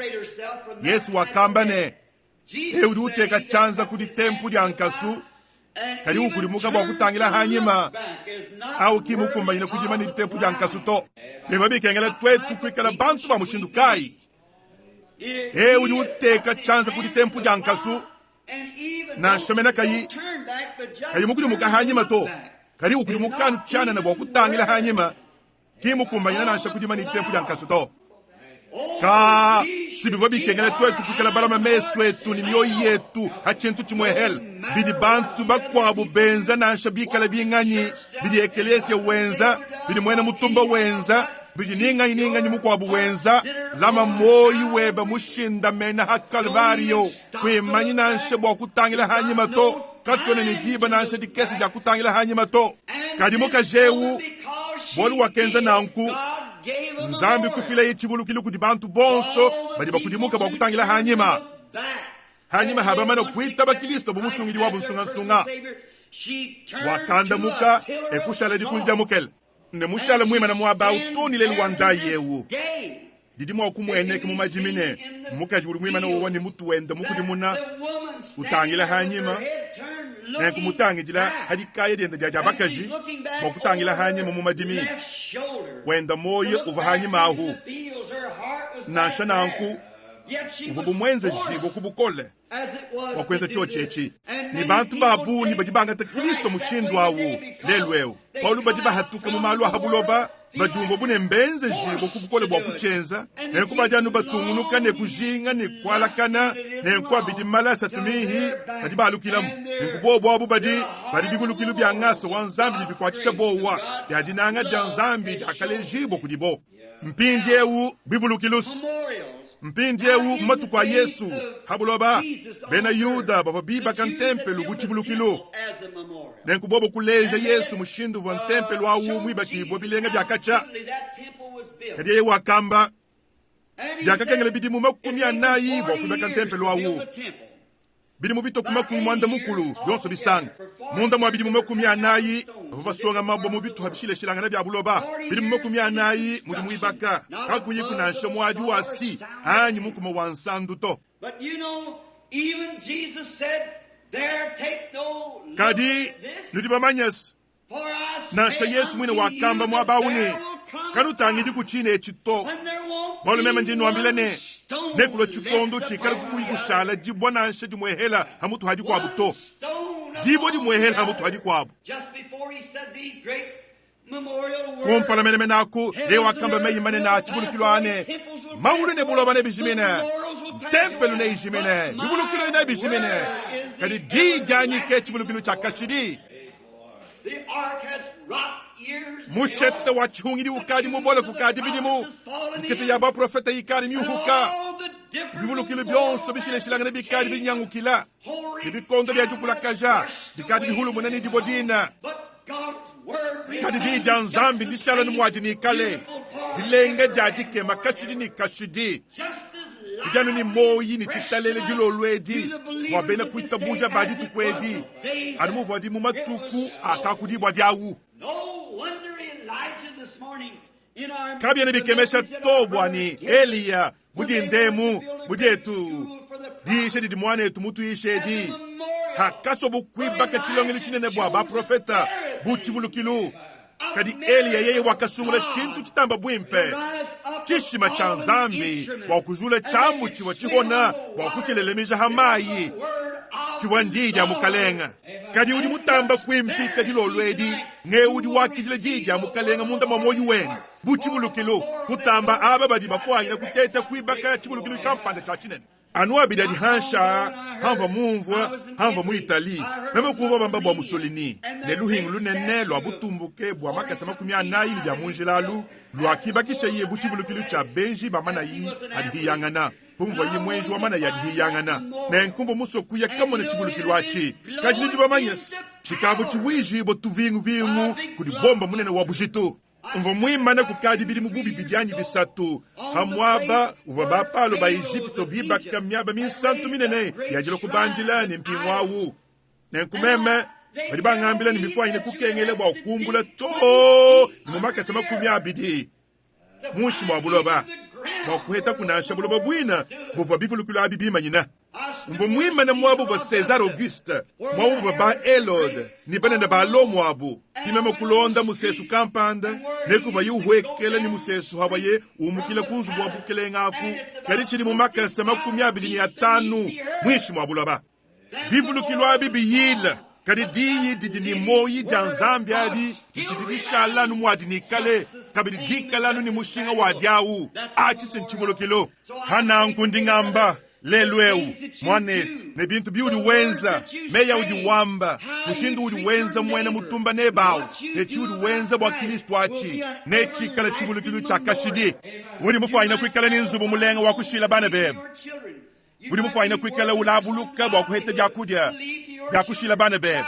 yesu wakambane eudi uteka chanza kudi tempu di ankasu kali ukuri mukaba wakutangila hanyima au kimukumba ina kujimani di tempu di ankasu to bibikengele twetu kwikala bantu ba mushindu kai udi uteka chanza kudi tempu di ankasu na shemena kayi mukuri muka hanyima to kali ukuri mukanu chana na wakutangila hanyima kimukumba ina na shakujimani di tempu di ankasu to ka sibivo bikengele twetu kwikala balama mesu etu ni myoyi yetu hachentu chimwehel bidi bantu bakwabu benza nansha bikala binganyi bidi ekelesi wenza bidi mwena mutumba wenza bidi ninganyi mukwabu wenza lama moyi weba mushinda mena hakalvario kwimanyi nansha bwa kutangila hanyima to katone ni giba nansha dikesi ja kutangila hanyima to kadimuka jewu bolu wakenza nanku nzambi kufila yichivulukilo kudi bantu bonso badi bakudimuka bakutangila hanyima habamana kuita bakilisto bumusungili wabu nsunga wakandamuka ekushala dikulida mukele ne mushala mwima na mwaba utunile luwanda yewu didi mwa kumweneke mumajimine mukajulu mwima na uwani mutu wenda mukudimuna utangila hanyima nenku mutangijila hadikaya dienda jajabakaji wakutangila hanyima mumajimi wenda moye uva hanyima ahu nasha nanku uva bumwenze jibo kubukole wakwenza cho chechi ni bantu babuni badi bangata Kristo mushindu awo lelweo Paulo badi bahatuka mu malu habuloba bajumbo bune mbenze jibo kubukole bwa kuchenza nenko bajanu batungunuka ne kujinga ne kwalakana nenko bidi malasa tumihi badi balukilamu nenko bobo abu badi bigulukilu bya ngasa wanzambi bikwachisha bowa yadinanga danzambi akale jibo kudibo mpinjewu bivulukilus mpinjewu matu kwa Yesu habuloba bena Yuda bava biba kan tempelu guchivulukilo nenku bobo kuleja Yesu mushindu van tempelu awu mwiba kibo bilenga byakacha kadiye wakamba byakakengele bidimu makumya nayi bo kuba kan tempelu awu bidimu bito kumakumi mwanda mukulu byonso bisanga munda mwa bidimu makumi anayi basonga mabo mu bitu habishile shilanga na byabuloba bidimu makumi anayi muri mwibaka kakuyi kunansha mwaju wasi hanyi mukuma wansandu to but you know even Jesus said there take no kadi nudibamanyas nansha Yesu mwine wakamba mwabawuni kanutangidi kuchine echito bolu mema njinu ambilene nekulo chikondo chikala kukuyi kushala jibwa nansha jimwehela hamutu haji kwa buto jibo jimwehela hamutu haji kwa bu kumpala mene menako ye wakamba meyimane na chibulukilo ane maulu ne buloba ne bishimene tempelu ne ishimene bibulukilo ne bishimene kadi di janyi ke chibulukilo chakashidi mushette wa chungiri ukadi mubole kukadi bidimu nkete yaba profeta yikari miuhuka bibulukilo byonso bishile shilanga ne bikadi binyangukila bibikondo bya jukula kaja bikadi bihulu munani dibodina kadi di janzambi lishala numwaji ni kale dilenge jadike makashidi ni kashidi Ijanu ni moyi ni chitalele jilo lwedi wabena kuita buja badi tukwedi anumu vadi mumatuku akakudi bwadiawu kabi ya nebikemesha tobwani Eliya budi ndemu budi etu di ishedi di mwane etu mutu ishedi hakaso bukwiba kachilongili chinene bwa ba profeta buti vulukilu kadi Eliya yeye wakasumula chintu chitamba bwimpe chishima cha nzambi wakuzula chamu chiwa chihona wakuchilelemija hamayi chiwa ndija mukalenga kadi udi mutamba kwimpi kadi lolwedi nge udi wakijile jija mukalenga munda mwamoyu wenu buchi bulukilo kutamba aba badi bafuanyina kuteta kwibaka chibulukilo champanda cha chinene anuwa bidadi hansha hanva mumvwa hanva muitali meme kuva bamba bwa Mussolini ne luhingu lunene lwa butumbuke bwa makasa makumi anayi ni bya munjilalu lwa kibakisha iye buti bulukilo cha benji bamana yi adihiyangana pumva yi mwenji wamana yadihiyangana ne nkumvo musoku ya kamone chibulukilo achi kajini dibamanyas chikavu chiwiji botu vingu kudi bomba munene wa bujito Mvo mwimana kukadi bidi mububi bidyanyi bisatu hamwaba uva bapalo ba Egypto biba kamyaba minsantu minene yajilo kubanjila ni mpimwawu nenkumeme badi bangambila ni mifua ine kukengele bwa ukumbula to ni mumaka sama kumya bidi mushi mwa buloba mwa kuheta kunasha buloba bwina buva bifulukulu abibima nyina mvo mwimana mwabu va Cesar Auguste mwabu va ba Elod ni banenda ba lo mwabu imema kulonda musesu kampanda nekuva yuhwekele ni musesu hawaye umukile kunzu mwabu kele ngaku kari chini mumaka sama kumya bidi ni atanu mwishi mwabuloba bifulukulu abibiyila kadi diyi didi ni moyi janzambi adi nchidibishala numwadi ni kale kabidi dikala ni mushinga wadiawu achi senchibulukilo hana nkundi ngamba lelweu mwanetu ne bintu biudi wenza meya udi wamba mushindu udi wenza mwene mutumba nebawu ne chiudi wenza bwa Kristo achi ne chikala chibulukilo chakashidi udi mufaina kwikala ninzubu mulenga wakushila bana bebu udi mufaina kwikala ulabuluka bwa kuheta jakudya yakushila bana bebe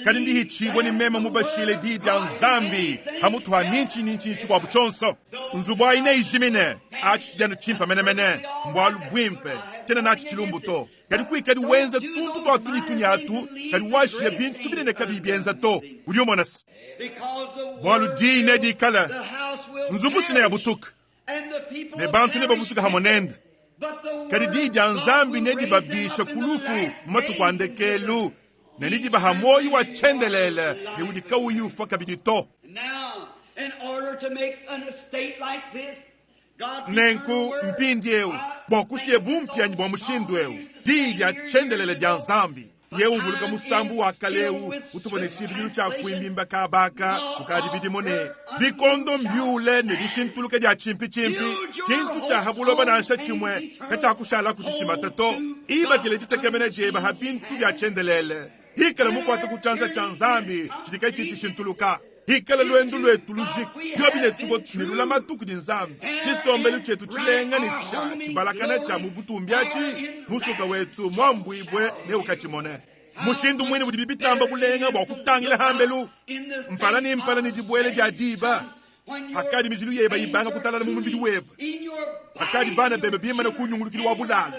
kadi ndihi chibwa ni mema mubashile di danzambi hamutu ha ninchi chikwa buchonso nzubwa ine ijimine achi chijanu chimpa mene mbwalu bwimpe tena nachi chilumbuto kadi kui kadi wenza tuntu to atuni atu kadi washile bintu bine kadi ibienza to udiyo monas mbwalu di ine di kala nzubu sine ya butuka ne bantu ne babutuka hamonende kadi di janzambi nedi babisha kulufu matu kwandekelu nedi bahamoyi wa chendelele ni udikawu yufa kabidi to Now, in order to make an estate like this, nenku mpindieu bwakushie bumpyanyi bwa mushindweu didya chendelele dya nzambi yewu mvuluka musambu wakaleu utubone chibilu cha kuimbimba kabaka ukadi bidimone bikondo mbyule ne bishintuluke dya chimpi-chimpi chintu cha habuloba nansha chimwe kacha kushala kuchishimatato iba kile jitekemene jeba habintu dya chendelele hikala mukwata kuchanza cha nzambi chitika chichishintuluka hikala lwendu lwetu lujik yobine tubo nilula matuku di nzambi chisombelu chetu chilenga ni cha chibalakana cha mubutumbyachi musuka wetu mwambwibwe ne ukachimone mushindu mwini budi bibitamba bulenga bwa kutangila hambelu mpala ni dibwele ja diba akadi mizilu yeba ibanga kutalana mu mbidi web akadi bana bebe bima na kunyungulukili wa bulala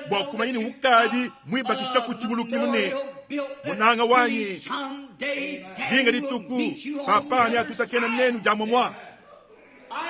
bwa kumanyini ukadi mwibakisha kuchibulukilu ne munanga wanyi dinga dituku papa ni atutakena nenu jambo mwa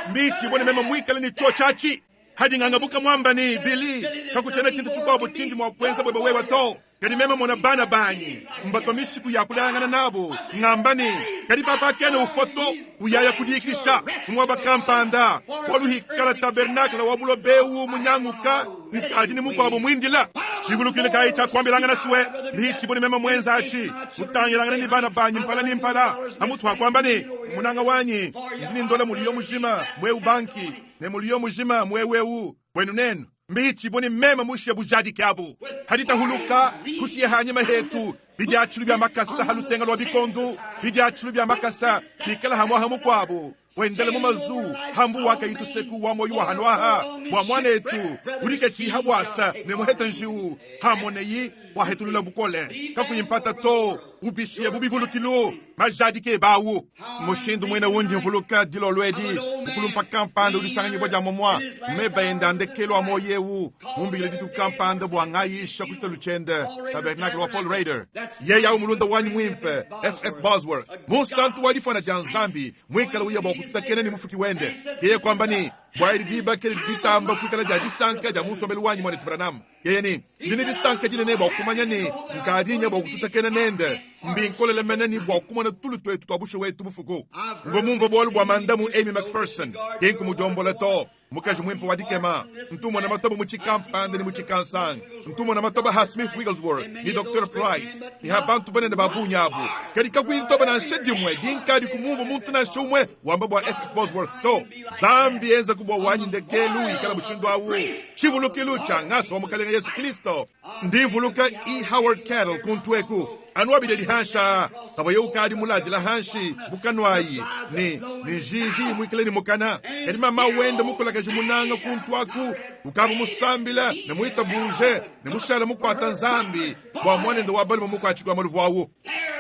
mbichi bone mema mwikala ni chochachi hadi ngangabuka mwamba ni bili kakuchana chintu chukwabo chindi mwa kwenza bweba wewa to kadi mema mona bana banyi mbato mishiku ya kulangana nabo ngambani kadi papa kene ufoto uyaya kudikisha mwaba kampanda waluhikala tabernakla wabulo bewu munyanguka nkadi ni mukwabo mwindila chigulukile kai cha kwambilangana suwe mbichi bone mema mwenza achi utangilangana ni bana banyi mpala ni mpala amutu wakwambani munanga wanyi ndini ndola muliyo mujima mweu banki ne muliyo mujima mwewewu wenu nenu mbichi boni mema mushia bujadi kyabu hadita huluka kushia hanyima hetu bidyachulu bya makasa halusenga lwa bikondu bidyachulu bya makasa bikala hamwa hamu kwabo wendele mu mazu hambu waka yituseku wa moyo wa hanwaha wa mwanetu urike chiha bwasa ne muheta njiu hamoneyi wa hetulula bukole kakuyimpata to ubishie bubivulukilo majadi ke bawu mushindu mwena wundi mvuluka dilo lwedi bukulumpa kampanda ulisanganyi bwa jamomwa meba ndekelo amoyewu mumbile ditu kampanda bwa ngayisha kuchita luchende tabernacle wa Paul Raider yeya umulunda wanyi mwimpe F.F. Bosworth musantu wadifana janzambi mwikala uya bwa kututakene ni mufuki wende keye kwamba ni bwairi diba kele ditamba kukala jadi sanka jamuso melu wanyi mwane tibranam yeye ni dini di sanka jine ne bwa kumanya ni nkadinya bwa kututakene nende mbinkole lemene ni bwa kumana tulu twetu twabushe wetu mufuko ngomumva bolu bwa mandamu Amy McPherson yenku mujombole to mukaji mwimpo wadikema ntumo na matoba muchikampande ni muchikansang ntumo na matoba ha Smith Wigglesworth ni Dr. Price ni habantu bane na babu nyabu kadika kuitoba na nshedi mwe dinkadi kumumva muntu na shumwe wamba bwa F.F. Bosworth to zambi enza kubwa wanyi ndekelu ikala mushindu awu chivulukilu changasa wa mukalenga Yesu Kristo ndivuluka E. Howard Carroll kuntueku anwabide di hansha kabayo ukadi mulaji la hanshi bukanwayi ni jiji mwikile ni mukana edi mama wende mukulaga jimunanga kuntuaku ukabu musambila na muita buje na mushala mukwata nzambi bwa mwanende wabali mukwachikwa maluvu awu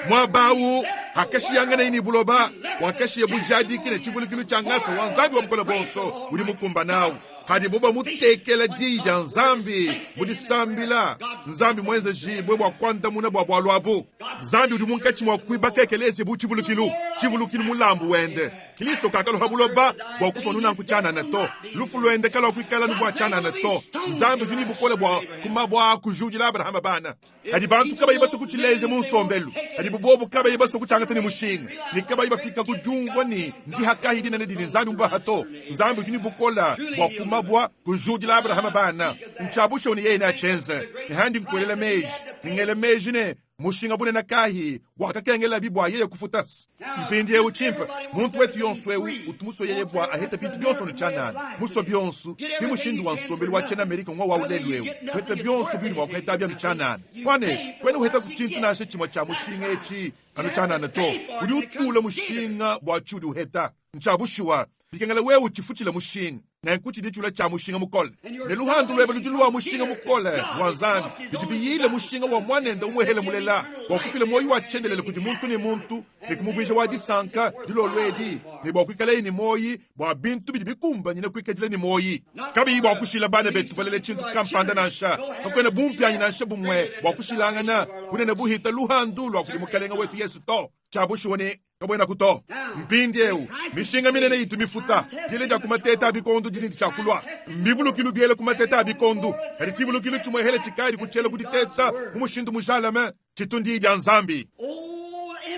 mwabawu hakashi yangana ini buloba wakashi ya bujadi kine chivulikilu changasa wanzambi wa mkola bonso uli mukumba nawu hadi boba mutekela dija nzambi mudisambila nzambi mwenze jibwe bwa kwanda muna bwa bwalwabu nzambi udi munkachi mwa kuiba kekelezi bu chivulukilu mulambu wende Kristo kakalo habuloba bwa kufa nuna nkuchana na to lufu lwende kala kuikala nubwa chana na to nzambi juni bukole bwa kumabwa kujujila Abrahama bana hadi bantu kaba ibaso kuchileje munsombelu hadi bubobu kaba ibaso kuchangata ni mushinga ni kaba ibafika kujungwa ni ndi hakahidi na ndini nzambi mba hato nzambi juni bukola bwa kumabwa kujujila Abrahama bana nchabusho ni yeye na chenze ni handi mkwelele meji ngele meji ne mushinga bune nakahi wakakengela bibwa yeye kufutas mpindi yewu chimpa muntu wetu yonsu ewu utumuso yeye bwa aheta pintu byonso ni chanana muso byonsu ni mushindu wansombeli wa chena Amerika ngwa waulelu ewu weta byonsu bili wa kuheta bya mchanana kwane kwene uheta kuchintu na ashe chimwa cha mushinga echi anu chanana to uli utula mushinga bwa chudi uheta nchabushiwa bikengela wewu chifuchile mushinga na nkuchi dichula cha mushinga mukole neluhandu lwebe lujuluwa mushinga mukole wanzambi dijibiyile mushinga wa mwanenda umwehele mulela wakufile moyo wachendelele kuti muntu ni muntu nikumuvisha wadisanka dilo lwedi nibokwikale ni moyi bwa bintu bidibikumba nyine kwikajile ni moyi kabi wakushila bana betu balele chintu kampanda nansha kakwene bumpi anyi nansha bumwe wakushilangana kunene buhita luhandu lwakulimukalenga wetu Yesu to chabushuwane kabwena kuto mpindi ewu mishinga minene itu mifuta jile ja kumateta abikondu jini chakulwa mbivulukilu biele kumateta abikondu kari chivulukilu chumwehele chikari kuchele kuditeta umushindu mujalame chitundi ija nzambi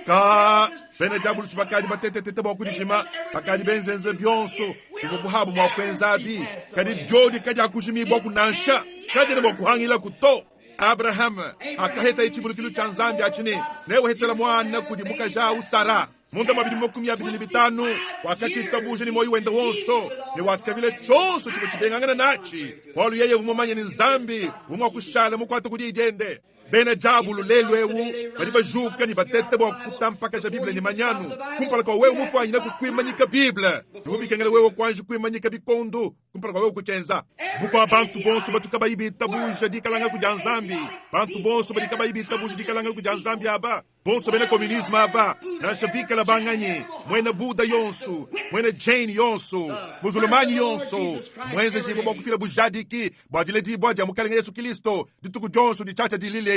ka bene jabulu subakadi batete bakudishima bakadi benzenze byonso ubuhabu mwakwenzabi kadi jodi kaja kushimi bakunansha kaje bakuhangila kuto Abraham akaheta ichibulukilu cha nzambi achini newe hetela mwana kudi mukaja usara munda mabidi mokumi abili bitanu wakati tabuje ni moyo wenda wonso ni wakavile chonso chiko chibengangana nachi walu yeye umomanye ni nzambi umwa kushala mukwata kudi ijende bene jabulu lelwewu badiba juka ni batete bo kutampaka ja Biblia ni manyanu kumpala kwa wewe mufanya kukwimanyika Biblia ubikengele wewe kwanje kwimanyika bikondo kumpala kwa wewe kuchenza buko abantu bonso batukaba ibita buje dikalanga kujanzambi bantu bonso badikaba ibita buje dikalanga kujanzambi aba bonso bene komunisme aba na shabika la banganyi mwena Buddha yonso mwena Jane yonso musulmani yonso mwenze jibo bakufila bujadiki badile di bwaja mukalenga Yesu Kristo dituku jonso di chacha dilile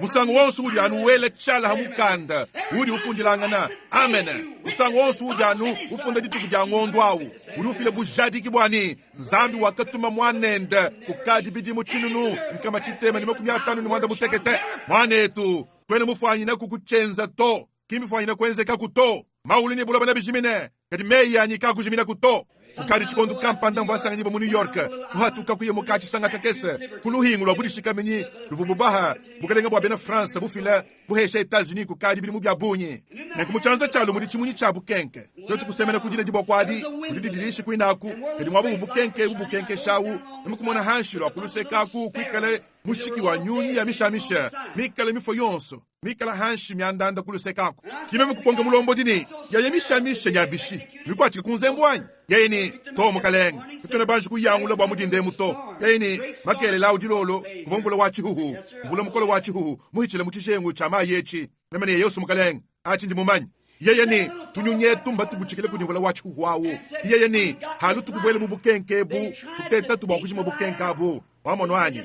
musango wonso udi anu wele chala hamukanda udi ufundilangana amen musango wonso udi anu ufunda dituku dia ngondo awu udi ufile bujadi kibwani nzambi wakatuma mwanenda kukadi bidi muchinunu nkama chitema ni makumi atanu ni mwanda mutekete mwanetu kwene mufanyina kukuchenza to kimi fanyina kwenzeka kuto maulini bula bana bijimine kadi meya ni kakujimina kuto kukari chikondo kampanda mvasanga nibo mu New York kuhatuka kuye mukachi sanga kakese kuluhingu lwa budishika menyi luvumbu baha bukalenga bwa bena France bufila buhesha Etats-Unis kukadi bili mu byabunyi nekumuchanza chalo muri chimunyi cha bukenke dotu kusemena kujina dibo kwadi kudidirishi kwinaku kadi mwabu bukenke shawu nemukumona hanshiro akuluseka ku kwikale mushiki wa nyunyi ya misha mikale mifo yonso mikala hanshi myandanda kulusekako kimeme kukonga mulombo dini ya misha nyabishi mikwachi kunzembwanyi yeni to mukalenga kitone banji kuyangula bwa mudinde muto yeni makele laudilolo kuvongula wachi huhu mvula mukolo wachi huhu muhichile muchishengu cha mayechi memene yesu mukalenga achi ndi mumanyi yeyeni tunyunye tumba tubuchikile kudingula wachi huhu wawo yeyeni halu tukubwele mubukenke bu kuteta tubakushi mubukenka bu wamono wanyi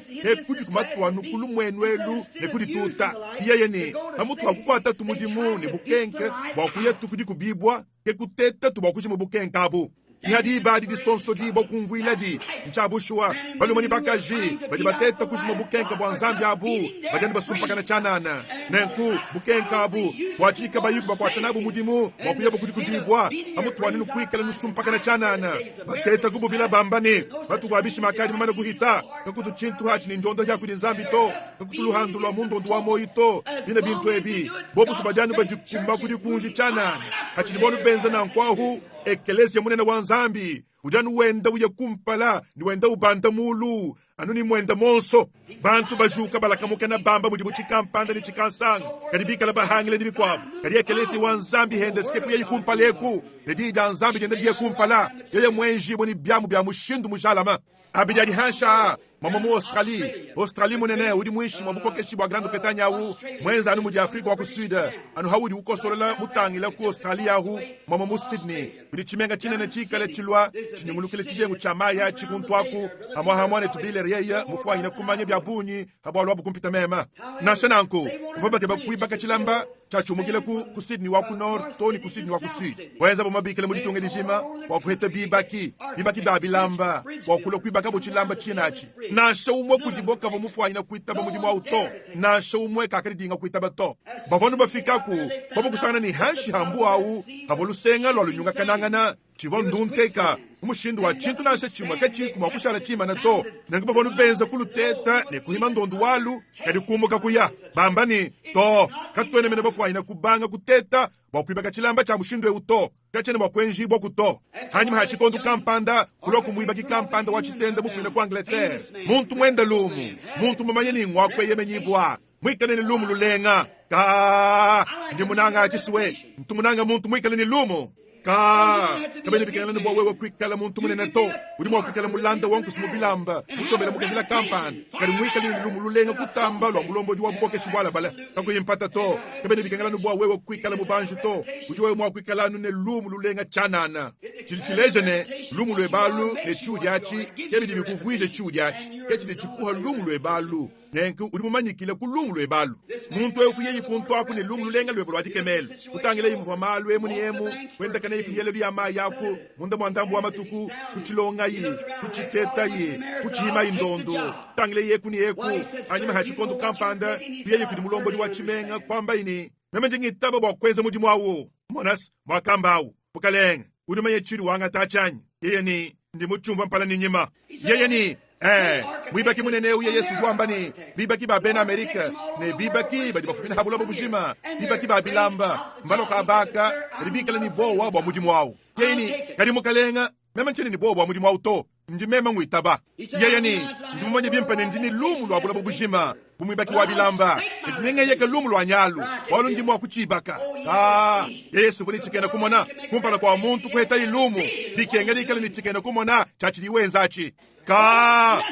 kudi kumatuwa nukulu mwenwelu nekudi tuta yeyeni hamutu wakukwata tumudimu ni bukenke wakuye tukudi kubibwa kekuteta tubakushi mubukenka bu ihadi ibadi di sonso di bokumvwila di mchabushua balumani bakaji badi bateta kujima bukenka bwa nzambi abu badani basumpaka na chanana nenku bukenka abu wachika bayuku bakwatanabu mudimu wakuye bokudi kudibwa amutu waninu kuikala nusumpaka na chanana bateta kubu vila bambani batu wabishi makadi mamana kuhita kakutu chintu hachi ni njondo ya kudi nzambi to kakutu luhandu lwa mundo nduwa moi to bina bintu ebi bobu subajani bajikumba kudi kunji chanana hachi ni bonu benza na nkwahu ekelesi ya munene wa nzambi ujanu wenda uye kumpala ni wenda ubanda mulu anu ni mwenda monso bantu bajuka balakamuka na bamba mudibu chikampanda ni chikansanga kadi bikala bahangile ni bikwabu kadi ekelesi wa nzambi hende sikepu ya yikumpaleku nedida nzambi jenda diya kumpala yeye mwenjibu ni byamu bya mushindu mujalama abidani hansha mama mu Australie munene udi mwishi mabuko keshi bwa Grande Bretagne awu mwenza anu mudi Afrika wa kusuda anu hawudi ukosolela mutangila ku Australia awu mama mu Sydney udi chimenga chinene chikale chilwa chinyumulukile chijengu cha maya chikuntwaku amwa hamwane tubile riyeya mufwa ina kumanye bya bunyi habwa lwabu kumpita mema na shananko kufoba keba kuibaka chilamba chachumukile ku Sydney wa ku North toni ku Sydney wa ku Sud weza bomabikile mudi tunge dijima wa kuheta bibaki babilamba wa kulo kuibaka bo chilamba chinachi na shawumwe kudiboka vomufwa ina kuitaba mudimu auto na shawumwe kakari dinga kuitaba to bavonu bafikaku babo kusana ni hanshi hambu au havolusenga lwa lunyunga kanangana chivondunteka umushindu wa chintu nase chimwa kachiku makushala chima na to nanga bavonu benza kuluteta ne kuhima ndondu walu kadi kumuka kuya bambani to katwene mene bafwa ina kubanga kuteta bakuibaka chilamba cha mushindu euto kachene bakwenji bokuto hanyuma hachikondu kampanda kuloku muibaki kampanda wachitenda mufine kwa Angleterre muntu mwenda lumu muntu mamanyeni ngwakwe yemenyibwa mwikane ni lumu lulenga ka ndi munanga achiswe mtu munanga muntu mwikane ni lumu kabene bikala nbo wewe kwikala muntu munene to udi kwikala mulanda wangu simubilamba usobela mukazila kampani kali mwikala ni lumu lulenga kutamba lwa mulombo diwa bukoke shibwala bala kako yimpata to kabene bikala nbo wewe kwikala mubanju to udi wewe kwikala ne lumu lulenga chanana chilichilejene lumu lwebalu ne chudiachi yebidi bikuvwije chudiachi kechine chikuha lumu lwebalu nenku udi mumanyikile ku lumu lwebalu muntu wewe kuyeyi kuntwaku ne lumu lulenga lwebalo atikemele utangile yimuva malu emuni emu kwenda kana yikunyele luyama yako munda mwandambu wa matuku kuchilonga yi kuchiteta yi kuchima indondo tangile yeku ni yeku anyima hachikondu kampanda kuyeyi kudi mulombo di wachimenga kwamba ini meme njingitaba bwakweza mudimu awo monas mwakamba awo mukalenge udimanye chiri wanga tachanyi yeye ni ndi muchumba mpala ni nyima yeye ni mwibaki munene uye yesu gwamba ni bibaki ba ben amerika ne bibaki badi bafumina habula bubujima bibaki ba bilamba mbalo kabaka ribikala ni bowa bwa mudimu awo yeye ni kadi mukalenga meme nchini ni bowa bwa mudimu awo to ndi meme ngwitaba yeye ni ndi mumanye bimpane ndini lumu lwa bula bubujima bumwibaki wa bilamba ndinenge yeke lumu lwa nyalu walo ndimu wa kuchibaka yesu kuni chikena kumona kumpala kwa muntu kuheta ilumu bikenge dikala ni chikena kumona chachili wenzachi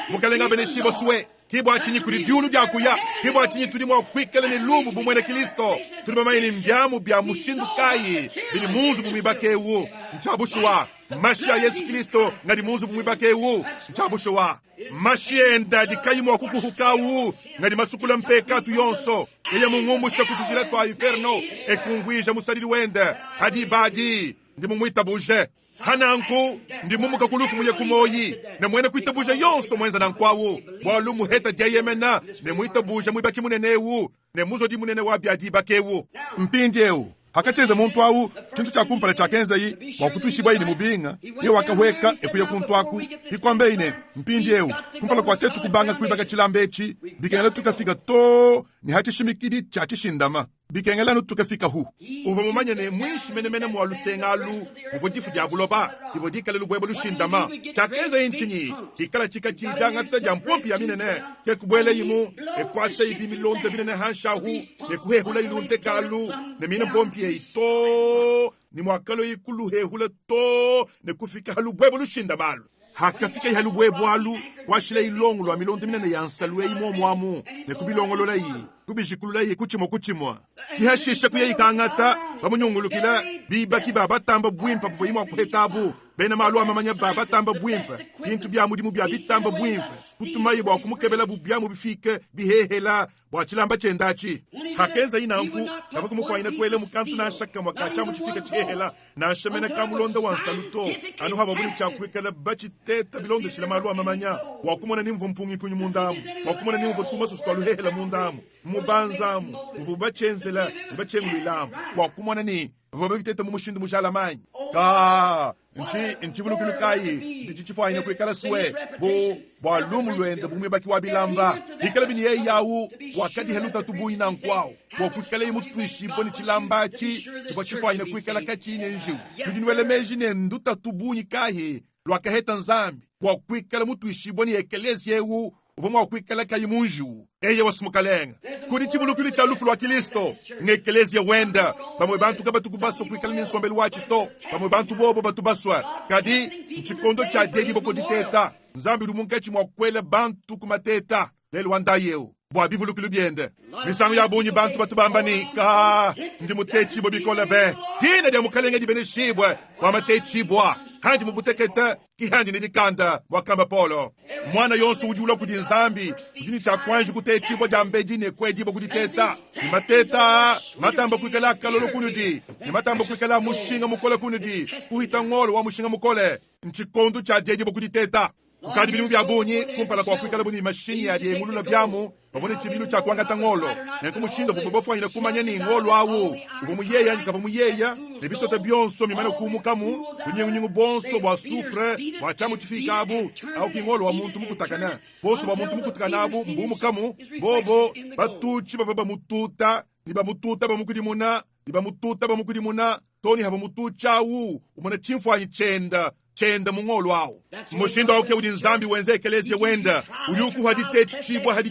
mukalenga bene shibo suwe kibo achinyi kuri diulu byakuya kibo achinyi tuli mwa kwikele ni lumu bumwene Kristo tuli mamaini mbyamu bya mushindu kayi bili muzu bumwibakewu nchabushuwa mashia Yesu Kristo ngadi muzu bumwibakewu nchabushuwa mashienda dikayi mwa kukuhukawu ngadi masukula mpekatu yonso eye mungumusha kutujila twa inferno ekungwija musalili wende hadi badi ndi mumwita buje hananku ndi mumuka kulufu muye kumoyi ne mwene kuita buje yonso mwenza na nkwawu bwalu muheta jayemena ne mwita buje mwibaki munenewu ne muzo di munene wabyadi bakewu mpinjewu hakacheze muntu awu chintu cha kumpala cha kenza yi wakutushibwa ini mubinga ye wakahweka ekuye kuntu aku ikwambe ine mpinjewu kumpala kwa tetu kubanga kuibaka chilambechi bikengela tukafika to ni hati shimikidi cha chishindama bikengela no tukafika hu uva mumanye ne mwishi menemene mwalusengalu uvojifu diabuloba ivodika lelu bwebo lushindama cha kenza inchinyi ikala chika chidanga ta jampompi ya minene ke kubwele yimu ekwasha ibimi londe binene hanshahu ekuhehula ilunte kalu ne mine pompi eito ni mwakalo ikulu hehula to ne kufika halu bwebo lushindamalu hakafika ihalu bwebo alu washile ilongo lwa milonde minene yansaluwe imomwamu ne kubilongolola yi kubishikulula yi kuchimo kihashisha kuya ikangata bamunyungulukila bibaki babatamba bwimpa buyimwa kuhetabu bena malu amamanya babatamba bwimpa bintu bya mudimu bya bitamba bwimpa kutumayi bwa kumukebela bubyamu bifike bihehela bwa chilamba chendachi hakenza inanku nakumufaina kwele mukantu na shaka mwakacha muchifika chihehela na shamena kamulonda wansaluto anu haba buli chakwekela bachi teta bilonde shila malu amamanya wakumona nimvo mpungi kunyu mundamu wakumona nimvo tuma sustwalu hehela mundamu mubanzamu mvubachenzela mbachengulilamu wakumona ni vobekiteta mumushindu mushalamanyi nchivulukulukayi ndichichifaina kwekala suwe bwalumu lwende bumwibaki wa bilamba ikala bini ye yawu wakadi heluta tubuyi na nkwawo wakwikala imu tuishipo ni chilambachi chifaina kwekala kachine nju kujinwele meji ne nduta tubuyi kahi lwakaheta nzambi wakwikala mutuishipo ni ekelezi yewu uvoma wakwikala kayi munju eye wasumukalenga kuni chivulukulu cha lufu lwa Kristo ngekelezia wenda pamwe bantu kaba tukubaswa kwikala ni nsombelu wachi to pamwe bantu bobo batubaswa kadi nchikondo cha dedi boko diteta nzambi lumunkechi mwakwele bantu kumateta lelu wandayeu bwa bivulukulu biende misangu ya bunyi bantu batubambani ndi mutechi bobikola be tina dia mukalenge di beneshibwe wa matechi bwa handi mubuteketa kihandi nidikanda wakamba polo mwana yonso ujula kudi nzambi ujini cha kwanji kutechi bwa jambeji ne kweji bwa kuditeta mateta matamba kwikala kalolo kunudi matamba kwikala mushinga mukola kunudi uhita ngolo wa mushinga mukole nchikondo cha jeji bwa kuditeta ukadi bilimu bya bunyi kumpala kwa kwikala bunyi mashini ya diengulula byamu babone chibilu cha kwangata ngolo nenko mushinda vubobofu ina kumanya ni ngolo awu uvumuyeya nikava muyeya nebisota byonso mimana kumukamu kunyengu bonso bwa sufre bwa chamu chifika abu au kingolo wa muntu mukutakana boso bwa muntu mukutakana abu mbumukamu bobo batuchi baba mututa ni bamututa bamukudimuna ni bamututa bamukudimuna toni haba mutucha awu umana chimfwa chenda mungolo awo mushindo auke udi nzambi wenze ekelezi wenda uyuku haditechibwa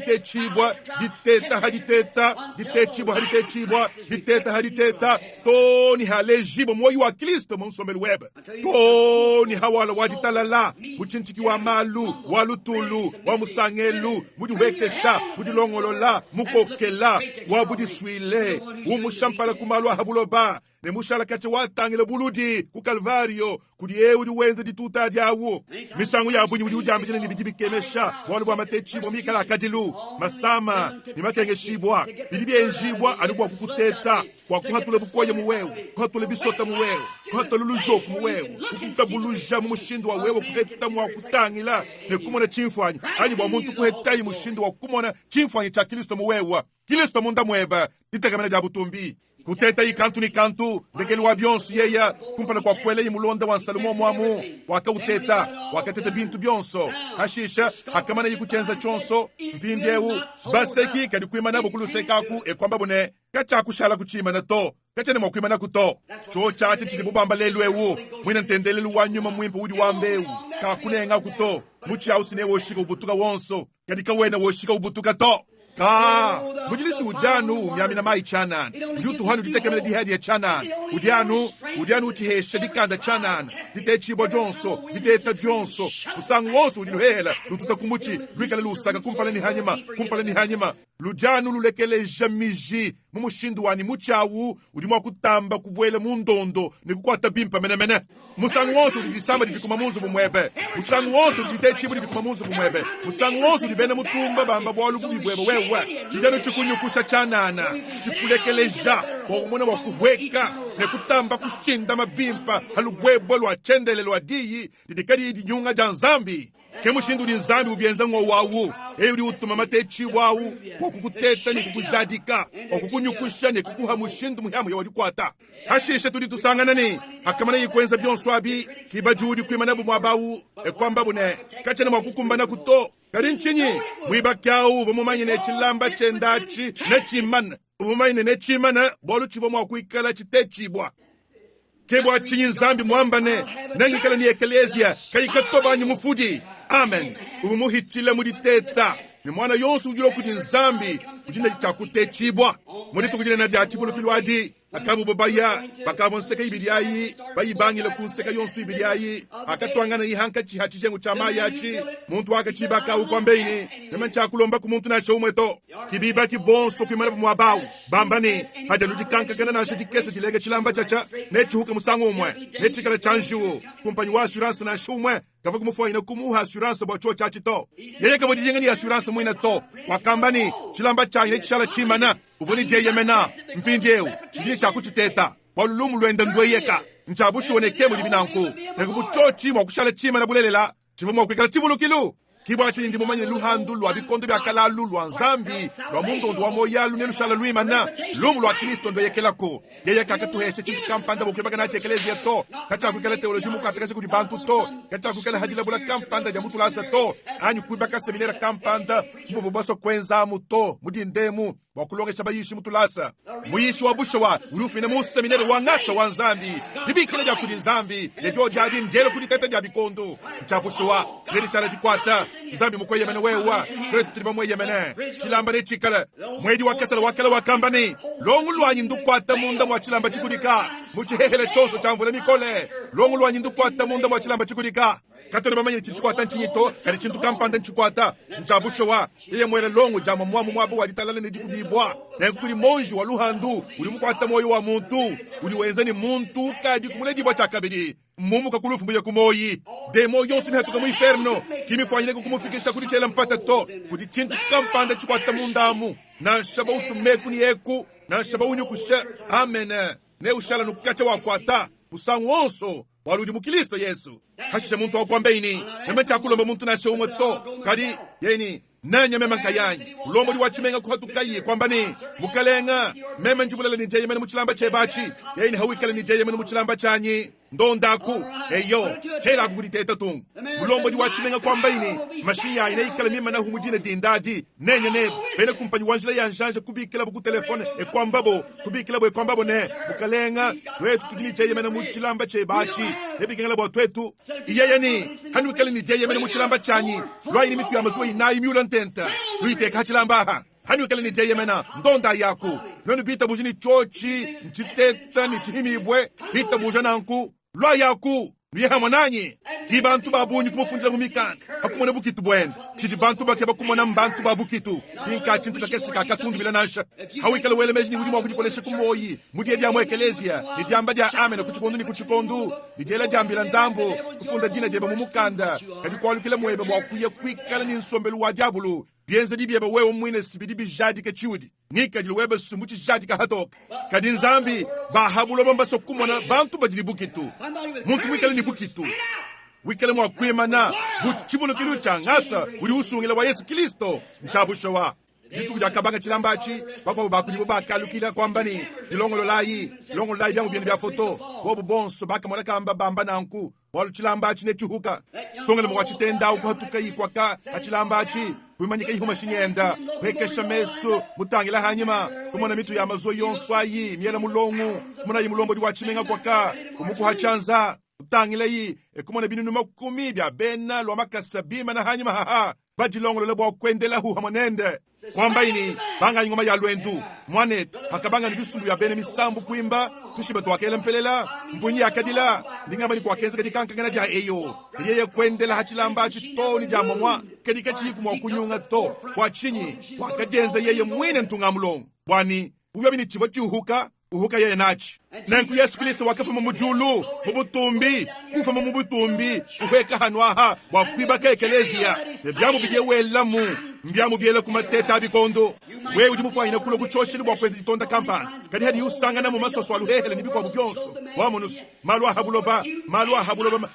diteta toni halejibo moyo wa Kristo munsomelu webe toni hawala waditalala muchinchiki wa malu walutulu wa musangelu mudiwekesha mudilongolola mukokela wabudiswile umushampala kumalwa habuloba ne mushala kache watangile buludi ku Kalvario kudi eudi wenze dituta diawo misangu ya bunyi ujambi ni bidibikemesha wale bwa matechi bo mikala kadilu masama ni makenge shibwa bidibye njibwa alibwa kukuteta kwa kuhatule bukoye muwewe kuhatule bisota muwewe kuhatule lujoku muwewe kukutabuluja mushindo wa wewe kuheta mwa kutangila ne kumona chimfwanyi anyi bwa muntu kuheta yi mushindo wa kumona chimfwanyi cha Kristo muwewe Kristo munda mweba ditegamena dia butumbi kuteta ikantu ni kantu ndekeli wa byonso yeya kumpana kwa kwele imulonda wa Salomo mwamu wakauteta wakateta bintu byonso hashisha akamana yikuchenza chonso mpindyewu baseki kadi kuimana bukulusekaku ekwamba bune kacha kushala kuchimana to kachene mwakuimana kuto cho chache chili bubamba lelwewu mwina ntendelelu wanyuma mwimpo udi wambewu kakunenga kuto muchi ausine woshika ubutuka wonso kadi kawena woshika ubutuka to mujilisi ujanu myamina mai chanan ujutuhanu ditekemele dihadi ya chanan udianu uchiheshe dikanda chanan ditechibo jonso diteta jonso usangu wonso udinuhela lututa kumuchi lwikala lusaka kumpala ni hanyima lujanu lulekele jamiji mumushindu wani muchawu udimwa kutamba kubwele mundondo nikukwata bimpa menemene musangu wonso udidisamba didikuma munzu bumwebe musangu wonso uditechibo didikuma munzu bumwebe musangu wonso udibene mutumba bamba bwalu bubibwebe wewe chijano chikunyukusha chanana chikulekeleja wakumona wakuhweka nekutamba kushinda mabimpa halubwebwe lwachendele lwadiyi didikadi dinyunga ja nzambi kemushindu di nzambi ubienza ngo wawu uri utuma matechi wawu wakukuteta ni kukujadika wakukunyukusha ni kukuha mushindu muhamu ya wadikwata hashisha tudi tusanganani akamana yikwenza byonso abi kiba judi kuimana bumwabawu ekwamba bune kachana mwakukumbana kuto kadi nchinyi mwibakyawu vomumanye nechilamba chendachi nechimana vomumanye nechimana bolu chibo mwakuikala chitechibwa kebwa chinyi nzambi mwambane nangikala ni ekelezia kayikatobanyi mufudi amen umuhitile muditeta ni mwana yonsu ujilo kuti nzambi ujina chakutechibwa mudito kujina na diachivulo kilwadi akabu babaya bakabu nseka ibidiayi bayibangile kunseka yonsu ibidiayi akatwangana ihanka chihatishengu chama yachi muntu akachibaka ukwambeini nemancha kulomba ku muntu na shomweto kibiba kibonso kwimana bumwabawu bambani haja ludikanka kana na shudikese dilege chilamba chacha nechihuke musango umwe nechikala chanjiwo kumpanyi wa assurance na shumwe kafa kumufwa ina kumuha assurance bocho chachi to yeye kabo dijengani assurance mwina to wakambani chilamba chanyi nechishala chimana uvoni jeyemena mpindyewu ndini chakuchiteta walulumu lwenda ndweyeka nchabushuonekemu libinanku nekubuchochi mwakushala chimana bulelela chivo mwakwikala chivulukilu kibwa chini ndimo manyine luhandu lwa bikondo byakalalu lwa nzambi lwa mundondo wa moyalu nelushala lwimana lumu lwa Kristo ndoyekelako yeye kakatuheshe chintu kampanda bukebaka na chekelezi to kacha kwikala teoloji mukataka kuti bantu to kacha kwikala hadila bula kampanda ya mutulasa to anyu kwibaka seminera kampanda muvu baso kwenza muto mudindemu wakulongesha bayishi mutulasa muyishi wa bushowa urufine mu seminera wangasa wa nzambi bibikile ja kudi nzambi lejo jadi njelo kudi tete ja bikondo chabushowa nerishala dikwata nzambi mukoye mene wewa kwetriba mwe yemene chilamba ne chikala mwedi wakesala wakala wakambani longu lwanyi ndukwata munda mwa chilamba chikudika muchihehele chonso chamvule mikole longu lwanyi ndukwata munda mwa chilamba chikudika katone bamanyine chichikwata nchinyito kali chintu kampanda nchikwata nchabushowa iye mwele longu jama mwamu mwabu waditalale ne jikudibwa nekukuli monji wa luhandu uli mukwata moyo wa muntu uli wenzani muntu kadi kumule dibwa chakabidi mumu kakulufu mbuye kumoyi demo yonsi mihatuka mu inferno kimifanyile kukumufikisha kudi chela mpata to kudi chintu kampanda chikwata mundamu na shaba utumeku ni eku na shaba unyukushe amen ne ushala nukacha wakwata usangu onso waludi mukilisto Yesu hashisha muntu wakwambeini nemecha kulomba muntu na shomwe to kadi yeni nanya mema nkayanyi ulombo liwachimenga kuhatukaye kwambani mukalenga mema njubulala ni jeye mene muchilamba chebachi yeni hawikala ni jeye mene muchilamba chanyi ndondaku eyo chela kukuditeta tungu ulombo liwachimenga kwambaini mashiya ina ikala mima na humujine dindadi nenye ne bene kumpanyi wanjila ya njanja kubikila buku telefone kubikila bu ekwambabo ne mukalenga dwetu tukini jeye mene muchilamba chebachi ebikengala bo twetu iyayeni hanukala ni jeye mene muchilamba chanyi lwaini mitu ya mazuwa inayi miula ntenta luiteka hachilambaha hanukala ni jeye mena ndonda yaku nonu bita bujini chochi nchiteta ni chihimibwe bita bujananku lwa yaku nuyeha mwananyi ki bantu babunyi kumufundila mumikana hakumone bukitu bwene chidi bantu bakeba kumona mbantu babukitu kinka chintu kakesi kakatundu bila nasha hawikala wele mejini uli mwa kujikoleshe kumoyi mudie dia mwekelezia ni diamba dia amena kuchikondu ni kuchikondu ni diela jambila ndambo kufunda jina jeba mumukanda kadi kwa lukile mwebe mwa kuye kwikala ni nsombelu wa diabulu bienze di biebe wewe mwine sibidi bijadi ke chiudi nika jili webe sumuchi jadi ka hatoka kadi nzambi bahabulo bomba sokumona bantu bajili bukitu muntu wikale ni bukitu wikale mwa kwemana buchivulo kilu changasa uli usungila wa Yesu Kristo nchabushowa jitu jakabanga chilambachi bako bakulibo bakalukila kwambani dilongolo layi bya mubindi bya foto bobo bonso bakamona kamba bamba nanku walu chilambachi ne chuhuka songele mwa chitenda ukuhatuka yikwaka achilambachi kumanyika ihuma shinyenda pekesha meso mutangila hanyuma kumona mitu ya mazo yonswayi miela mulongu muna yimulombo di wachimenga kwaka umuku hachanza mutangila yi kumona binunu makumi bya bena lwa makasabima na hanyuma haha bajilongolo lebo wakwendela hu hamonende kwamba ini banga ingoma ya lwendu mwanet hakabanga nibisumbu ya bene misambu kuimba tushiba twakele mpelela mpunyi akadila ndingamba ni kwakenza kadikanka ngana dia eyo yeye kwendela hachilamba chitoni dia momwa kadika chiku mwa kunyunga to kwa chinyi wakadenza yeye mwine ntungamulongo bwani uyo bini chivo chihuka uhuka yeye nachi nanku Yesu Kristo wakafa mumujulu mubutumbi kufa mubutumbi uheka hanwaha wakwiba kekelezia byamu biye welamu mbyamu byele kumateta abikondo wewe ujimufanya kulo kuchoshiri bwa kwezi tonda kampani kadi hadi usanga na mu masoso aluhehele nibikwa bubyonso wamonus malwa habuloba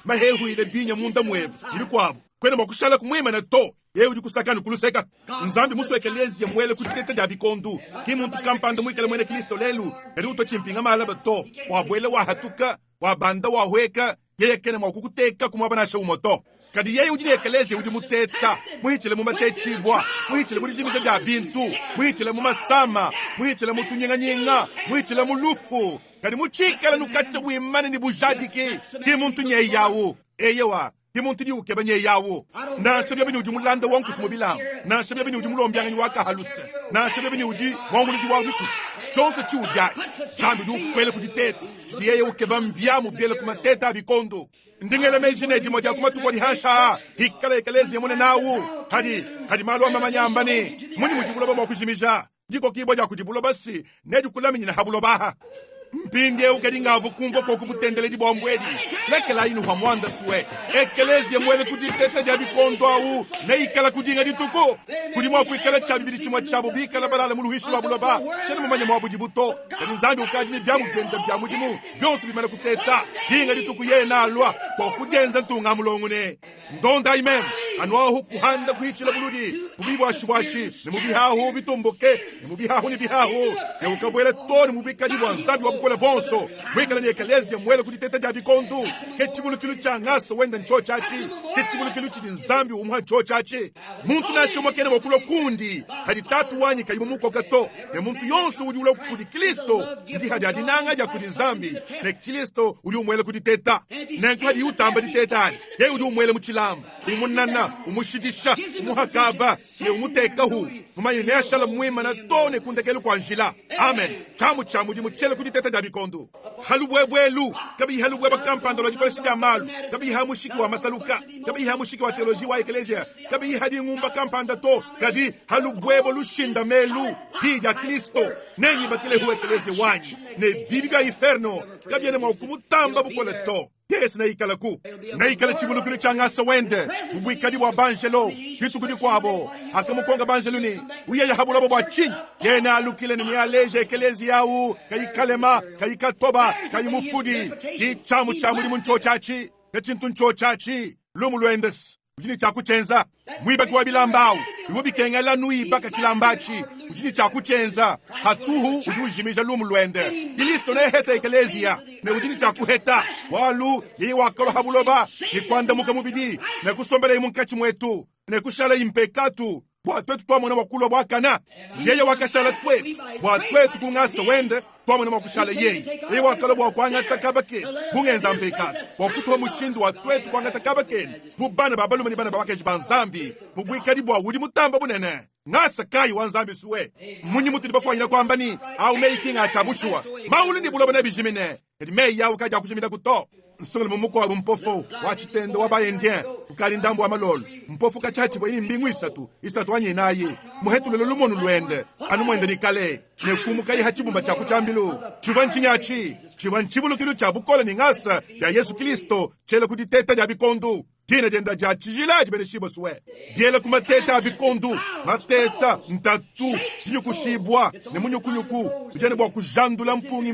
mahehu ile binya munda mwebu nibikwabo kwene makushala kumwima na to yewe ujikusakana kuluseka nzambi muswekelezi ya mwele kutiteta ja bikondu kimuntu kampanda mwikele mwene Kristo lelu eri uto chimpinga malaba to wabwele wahatuka wabanda wahweka yeye kene mwakukuteka kumwabanasha umoto kadi yeye ujinekeleze ujimuteta muhichile mumatechibwa muhichile mujimiza bya bintu muhichile mumasama muhichile mutunyenganyinga muhichile mulufu kadi muchikela nukacha wimane ni bujadiki kimuntu nye yawo eyewa kimuntu di ukebanye yawo na shabya bini ujimulanda wanku simobilam na shabya bini ujimulombyanga ni waka haluse na shabya bini uji wangu ni wa wikus chonse chuja sambi du kwele kujitete chiti yeye ukeba mbyamu byele kumateta bikondo ndingele mejine di moja kumatuko di hasha hikala ekelezi yamone nawu hadi malu ama manyambani muni mujibuloba mwakujimija jiko kiboja kujibuloba si neju kulami nina habulobaha mpinge ukadingavu kumbo kwa kubutendele di bombwedi lekela inu hamwanda suwe ekelezi ya mwele kuditeta jabi kondo au neikala kudinga dituko kudimwa kuikala chabibiri chimwa chabu bikala balala muluhishi wabuloba chene mumanya mwabu jibuto kani nzambi ukajini byamu jenda byamu jimu byonsu bimana kuteta dinga dituku ye na alwa kwa kujenza ntunga mulongune ndonda imem anwahu kuhanda kuhichila buludi mubibu ashwashi ni mubihahu bitumbuke ni mubihahu ni bihahu ya ukabwele toni mubikadi wanzabi wabukola bonso wikala ni ekelezi ya mwele kuditeta jabi kondu kechibulu kilu changasa wenda ncho chachi kechibulu kilu chidi nzambi umha ncho chachi muntu nashi mwakene wakulo kundi hadi tatu wanyi kaimu muko gato ne muntu yonsu uli ula kudi Kristo ndi hadi adinanga ja kudi nzambi ne Kristo uli umwele kuditeta nenku hadi utamba diteta ye uli umwele muchilamba umunana umushidisha umuhakaba ne umutekahu mumanyi ne ashala mwima na tone kundekelu kwa njila amen chamu di muchele kuditeta jabi kondu halubwebwelu kabi halubweba kampando lojikola shida malu kabi hamushiki wa masaluka kabi hamushiki wa teoloji wa eklesia kabi hadi ngumba kampanda to kadi halubwebo lushinda melu hija Kristo nenyi bakile hu eklesia wanyi ne bibiga inferno kabi ene maukumutamba bukola to yes na ikala chibulukulu changasa wende ubwikadi wa banjelo hitukudi kwabo akamukonga banjelo ni uye yahabulabo bwa chin yena alukile ni aleje ekelezi yawu kayikalema kayikatoba kayimufudi kichamu di muncho chachi kachintu ncho chachi lumulwendes ujini chakuchenza mwiba kwa bilambao iwobikengela nuiba kachilambachi ujini chakuchenza hatuhu ujujimija lumulwende ilisto ne heta ekelezia ne ujini chakuheta walu yeye wakalo habuloba ni kwanda muka mubidi ne kusombela imunkachi mwetu ne kushala impekatu bwatwetu twamona wakulo bwakana yeye wakashala twetu bwatwetu kungasa wende twamona wakushala yeye wakalo bwakwanga takabake bungenza mpekatu wakutuwa mushindu watwetu kwanga takabake bubana babalumani bana babake jibanzambi mubwikadi bwa wudi mutamba bunene ngasa kai wanzambi suwe munyi mutu dibafwanyira kwambani au making achabushwa maulu ni buloba na bijimine kedi mei yawu kaja kujimida kuto nsongele mumuko wa mpofo wachitendo wabaye ndien ukali ndambo wa malolo mpofu kachachi bwa ini mbingu isatu wanye naye muhetu lelo lumonu luende anu mwende nikale nekumuka yi hachibumba chaku chambilu chivanchibulu kilu chabukola ni ngasa ya Yesu Kristo chele kuditeta ya bikondu tina jenda ja chijila jibene shibo suwe diele kumateta bikondu mateta ntatu yukushibwa ne munyukunyuku ujene bwa kujandula mpungi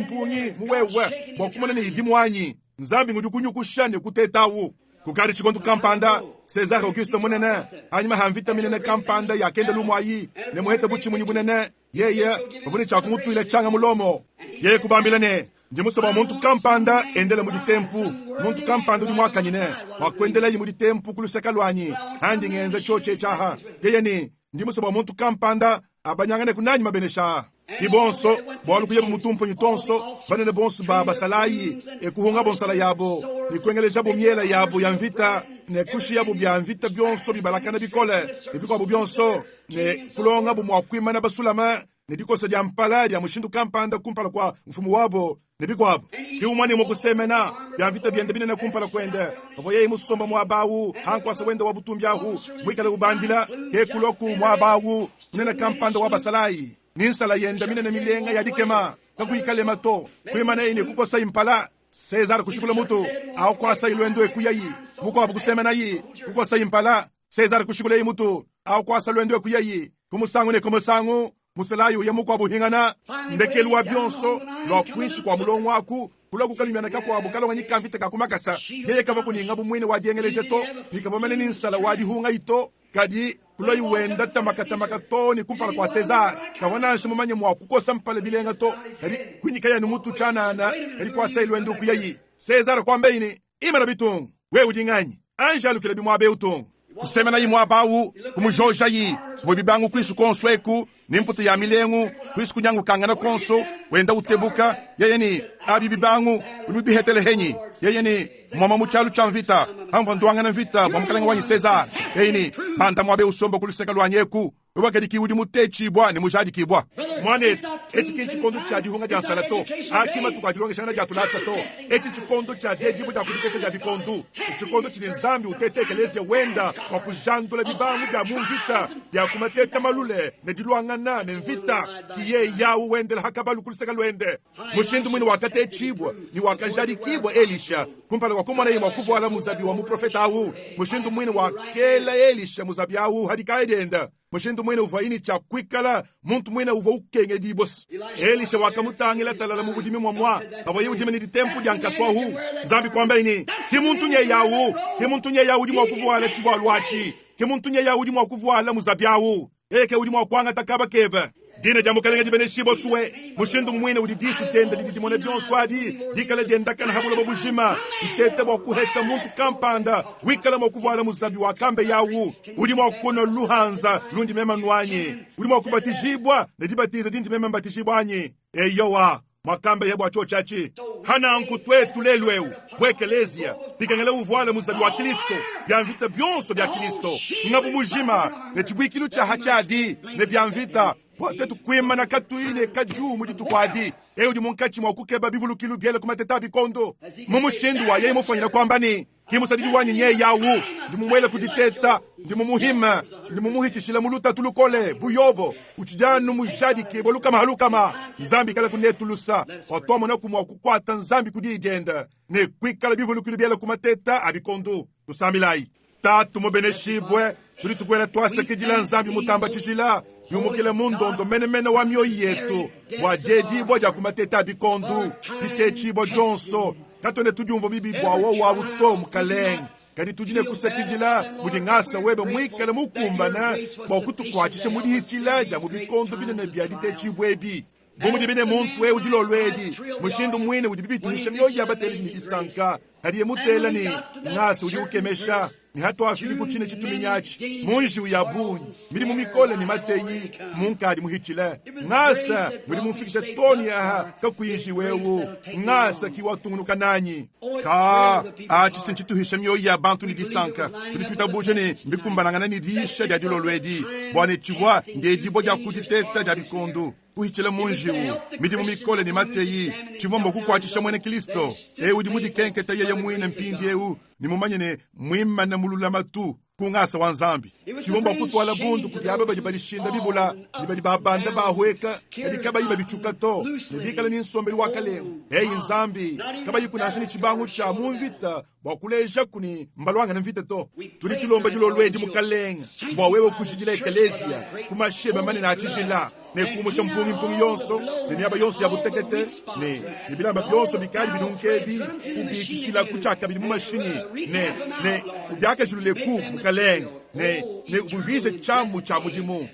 muwewe bwa kumana ni hidimu wanyi nzambi ngujukunyukushane kutetawu kukari chikondu kampanda César Auguste munene anyima hamvita minene kampanda yakende lumwayi ne muhete buchi munyu bunene yeye bavuni chakungutu ile changa mulomo yeye kubambilane ndimusaba muntu kampanda endele mudi tempu muntu kampanda di mwaka nyine wakwendela yi mudi tempu kuluseka lwanyi handi ngenze choche chaha yeye ni ndimusaba muntu kampanda abanyangane kunanyi mabenesha ibonso bwalu kuyebu mutumpo nyitonso banene bonso baba salayi ekuhunga bonsala yabo ikwengeleja bumiela yabo yamvita ne kushi yabo byamvita byonso bibalakana bikole ebikwa byonso ne kulonga bumwakwima na basulama ne dikosa dya mpala dya mushindu kampanda kumpala kwa mfumu wabo ne bikwabo kiumani mokusemena byamvita byende binene kumpala kwende abo yeye musomba mwabawu hankwasa wende wabutumbyahu mwikale ubandila ekuloku mwabawu nene kampanda wabasalayi ninsala yenda minene milenga yadikema kakuyikale mato kwimana ine kukosa impala César kushikula mutu au kwasa ilwendo ekuyayi muko abukusema nayi kukosa impala César kushikula imutu au kwasa lwendo ekuyayi kumusangu ne kumusangu musalayo ya muko abuhingana mbekelwa byonso lo kwishi kwa mulongo waku kula kukalimana kako abukalo ngani kamvite kakumakasa yeye kava kuninga bumwine wadiengeleje to nikavomene ninsala wadihunga ito kadi kula yuwenda tamaka to ni kumpala kwa César kawana shimumanye mwa kukosa mpale bilenga to kadi kwinyika ya numutu chanana kadi kwa sailu endu kuyayi César kwa mbeini imana bitung we udinganyi anjalu kila bimwabe utung kusemena yi mwabawu kumujoja yi vobibangu kwisu konsweku nimputu ya milengu kwisu kunyangu kangana konso wenda utebuka yeye ni abibibangu ubibihetele henyi yeye ni mama muchalu chamvita hamva nduanga na vita mwamukalenga wanyi César yeye ni banta mwabe usomba kuluseka lwanyeku wabakadi kiwudi mutechi bwa ni mujadi kibwa mwanetu eti kinchi kondo cha dihunga dya salato akima tukajilonga shana dya tulasa to eti chikondo cha dejibu dya kudikete dya bikondu chikondo chini nzambi utetekelezi ya wenda kwa kujandula bibangu dya mumvita dya kumateta malule ne diluangana ne mvita kiye yawu wende hakabalu kuluseka lwende mushindu mwini wakate chibwa ni wakajadi kibwa Elisha kumpala kwa kumana ima kufu ala muzabi wa muprofeta awu mushindu mwini wakela Elisha muzabi awu hadika edenda mushindu mwene uvaini cha kwikala muntu mwene uva ukenge dibos Elisha wakamutangila talala mubudimi mwa ava yujime ni tempu jankaswa hu zambi kwamba ini kimuntu nye yawu di mwa kuvuala chibwa lwachi kimuntu nye yawu di mwa kuvuala muzabiawu eke udi mwa kwanga takaba kebe dina jamu kalenga jibene shibo suwe mushindu mwene udi disu tenda di dimone byonswadi dikala denda kana habula babujima itete bwa kuheta muntu kampanda wikala mwa kuvuala muzabi wa kambe yawu udi mwa kuno luhanza lundi mema nwanye udi mwa kubatijibwa ne dibatiza dindi mema mbatijibwa anye eyowa makambe yebwa chochachi hana nkutwetu lelweu bwekelezia bikangele uvuala muzabi wa Kristo byamvita byonso bya Kristo ngabu mujima ne chibwikilu cha hachadi ne byamvita potetu kwima na katuine kaju mudi tukwadi eudi munkachi mwa kukeba bivulukilu byele kumateta bikondo mumushindu wa yeye mufanyira kwamba ni kimusadidi wanyi nye yawu ndimumwele kuditeta ndimumuhima ndimumuhitishila muluta tulukole buyobo uchijanu mujadi kebo lukama halukama nzambi kala kunetulusa watomo na kumwa kukwata nzambi kudijenda ne kwikala bivulukilu byele kumateta abikondo tusamilai tatu mubeneshibwe tuli tukwela twasekejila nzambi mutamba chijila yumukile mundondo mene wa myoyi yetu wajejibo ja kumateta bikondu bitechibo jonso katone tujumvo bibi bwawo wa utomu kaleng kadi tujine kusekijila mudi ngasa webe mwikale mukumbana kwa kutukwachishe mudi hichila ja mubikondu binene bya bitechibo ebi bumudi bine muntu ujilo lwedi mushindu mwine udi bibi tuhishe myoyi yabateli nibisanka hadiye mutela ni ngasa udi ukemesha ni hatu afili kuchine chituminyachi munji uyabunyi miri mumikole ni mateyi munkadi muhichile ngasa muri mumfikishe toni aha kakuyinji wewu ngasa kiwatungunuka nanyi ka achisi nchituhishe myoyi ya bantu ni disanka tuli tuitabuje ni mbikumbanangana ni risha dia dilo lwedi bwane chivwa ndedibo dia kuditeta dia bikondu kuhichile munjiwu midi mumikole ni mateyi chivombo kukwachisha mwene Kristo ewu di mudi kenketa yeye mwine mpindi ewu ni mumanye ne mwima na mulula matu kungasa wanzambi chivombo kutwala bundu kudiaba badi balishinda bibula ni badi babanda bahweka kadi kaba yiba bichukato nedikala ni nsombeli wakale nzambi kaba yikunashini chibangu cha mumvita bwakuleja kuni mbalwanga na mvita to tuli tulomba dilo lwedi mukalenga bwa wewe kushijila ekelezia kumasheba mane na achishila ne kumusha mpungi yonso ne nyaba yonso ya butekete ne bilamba byonso bikali bidunkebi ubitishila kuchaka bili mu mashini ne ubyaka julule ku mukaleng ne ubuvise chamu cha mudimu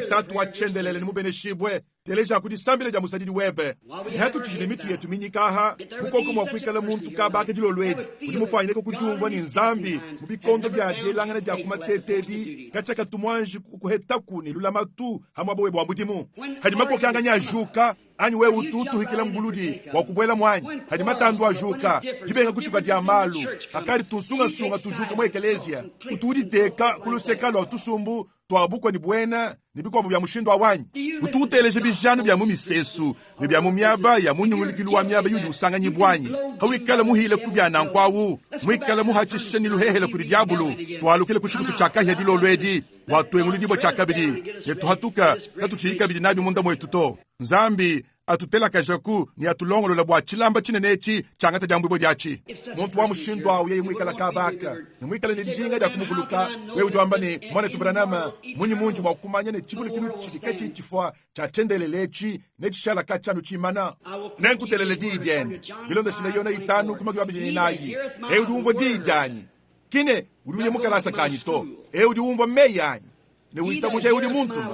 tatu wachendelele ni mubeneshibwe teleja kudisambile ja musadidi webe hatu tijilimitu yetu minyikaha kukoko mwakwikala muntu kabake jilolwedi kudi mufanyileko kujumva ni nzambi mubikondo bya delangana bya kumatetebi kachaka tumwanji kukuhetakuni lulamatu hamwabo webo wamudimu hadimako kyanganya ajuka ani we ututu hikila mbuludi wakubwela mwanyi hadimatandu ajuka jibenga kuchuka dia malu akari tusunga tujuka mwa ekelezia utudi deka kulusekalo tusumbu twabukwa ni bwena nibikwa mu bya mushindo awanyi ututeleje bijano bya mu misesu ne bya mu myaba ya munyungulikilu wa myaba yudi usanga nyibwanyi hawikala muhile kubyana nkwawu mwikala muhachishe niluhehele kuri diabulu twalukile kuchukutu chaka hedilo lwedi watwenguli dibo chakabidi yetuhatuka natuchika bidi nabi munda mwetuto nzambi atutela kajaku ni atulongolola bwa chilamba chinenechi changata jambu jachi muntu wa mushindo awu ye mwikala kabaka ni mwikala ne dijinga da kumukuluka we ujamba ni mwana tubranama munyi munji mwa kumanya ne chibuli kinu chiketi chifwa cha tendelelechi ne chishala kachanu chimana nenkutelele didyen bilonda sinayona itanu kuma kwabijini nayi udumvo didyanyi kine uduye mukalasa kanyito udumvo meyanyi ne witamusha udi muntu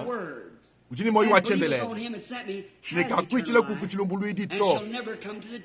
ujini moyo wachendele nekakwitila kukuchilumbuluidi to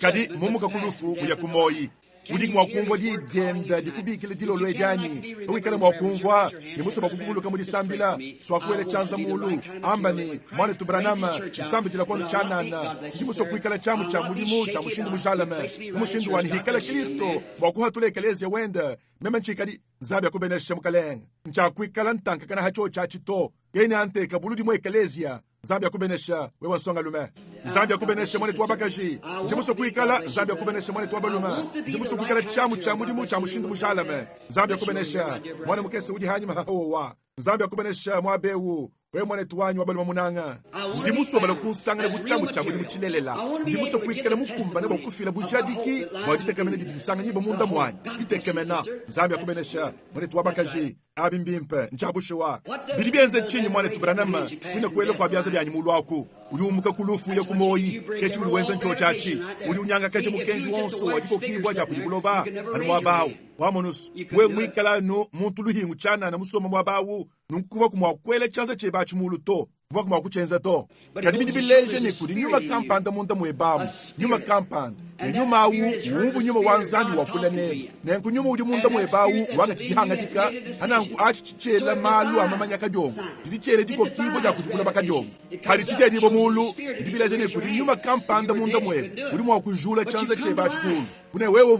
kadi mumuka kulufu uya kumoyi udi mwakumva di denda di kubikile dilo lwejani wikale mwakumva ni musaba kukuluka mudi sambila swakwele chanza mulu amba ni mwane tubranama sambi jila kwanu chanana di muso kuikala chamu cha mudimu cha mushindu mujalame mushindu wani hikala Kristo mwakuhatule ekelezi ya wenda mema nchikadi zabi ya kubeneshe mkaleng ncha kuikala ntanka kana hacho chachito yeni ante kabuludi mwa ekelezia Zambia kubenesha wewa songa lume Zambia kubenesha mwane tuwa bakaji Njimuso kuikala Zambia kubenesha mwane tuwa baluma Njimuso kuikala chamu cha mudimu cha mushindu mujalame Zambia kubenesha mwane mukese udi hanyi mahawa Zambia kubenesha mwabewu we mwane tuwanyi wabaluma munanga Njimuso wabalo kunsanga na buchamu cha mudimu chilelela Njimuso kuikala mukumba nebo kufila bujadiki Mwajitekemene dibisanga nyibo munda mwanyi Itekemena Zambia kubenesha mwane tuwa bakaji abimbimpe nchabushewa bilibenze chini mwane tubranama kwina kwele kwa byanza byanyi mulu wako uli umuka kulufu ya kumoyi kechi uli wenza ncho chachi uli unyanga kechi mukenji wonso wadiko kibwa ja kudikuloba anu mwabawu wamonus we mwikala no muntu luhingu chana na musoma mwabawu nunkuva kumwakwele chanza cheba chimulu to kuva kumwakuchenza to kadi bidibileje ni kudi nyuma kampanda munda mwebamu nyuma kampanda nyuma awu wumvu nyuma wanzani wakula nebe nenku nyuma udi munda mwebawu wanga chikihangatika ananku achichela malu amamanya kajongo chichele diko kibo ja kudikula bakajongo hadi chichele dibo mulu idibileje ni kudi nyuma kampanda munda mwebe udi mwakujula chanza cheba chikulu kune wewe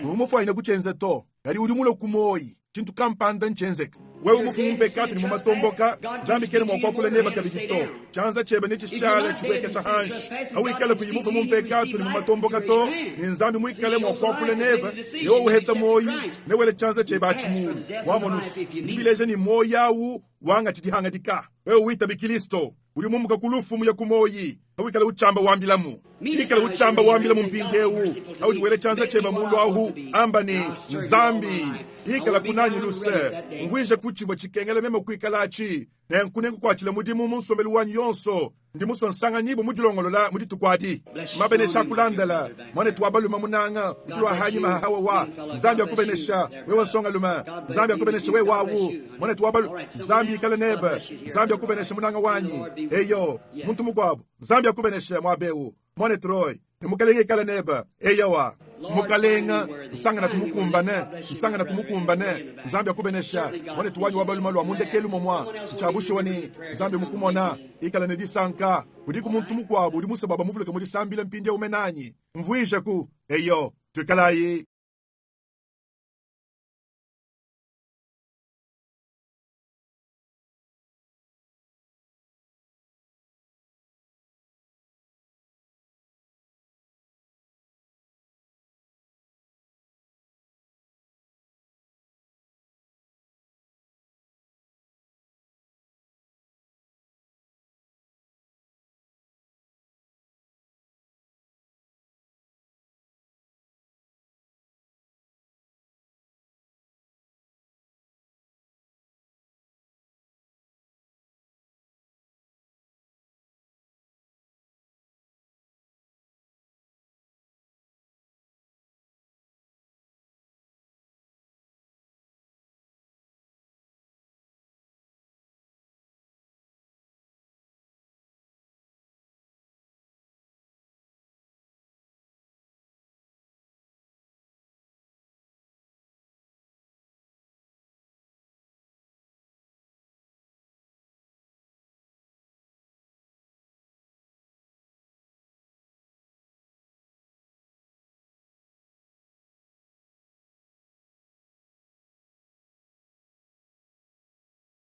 vumufwa ina kuchenza to kadi udi mulo kumoyi chintu kampanda nchenzeka wewe mufumbe kati ni mumatomboka zambi kene mwakwakula neba kabigito chanza chebe ni chishale chubeke chahanshi hawikale kuyimufa mumpe kati ni mumatomboka to ni nzambi mwikale mwakwakula neba yewo uheta moyi newele chanza chebe achimulu wamonusi idibileje ni moyawu wanga chidihangatika wewe wita bikilisto uli mumuka kulufu muya kumoyi hawikale uchamba wambilamu ikale uchamba wambilamu mpingewu hawiti wele chanza cheba mulu ahu amba ni nzambi ikala kunanyi luse ngwije kuchibwa chikengele mema kuikalachi nenkunengu kwachile mudimu munsomeli wanyi yonso ndi musonsanga nyibo mujilongolola muditukwadi mabenesha kulandala mwane tuwabaluma munanga utulwa hanyi mahawa wa Zambia kubenesha wewa nsonga luma Zambia kubenesha we wawu mwane tuwabalu Zambia ikale nebe Zambia kubenesha munanga wanyi eyo muntu mugwabu Zambia kubenesha mwabewu mwane troy mukalenge ikale nebe eyo wa mukalenga nsanga na kumukumbane Zambia kubenesha mwane tuwanyi wabaluma lwa mundekelu momwa chabusho wani Zambia mukumona ikala ne disanka udi kumuntu mukwabu udi musababa muvuleke muri sambile mpinde umenanyi mvuisha ku eyo twikalayi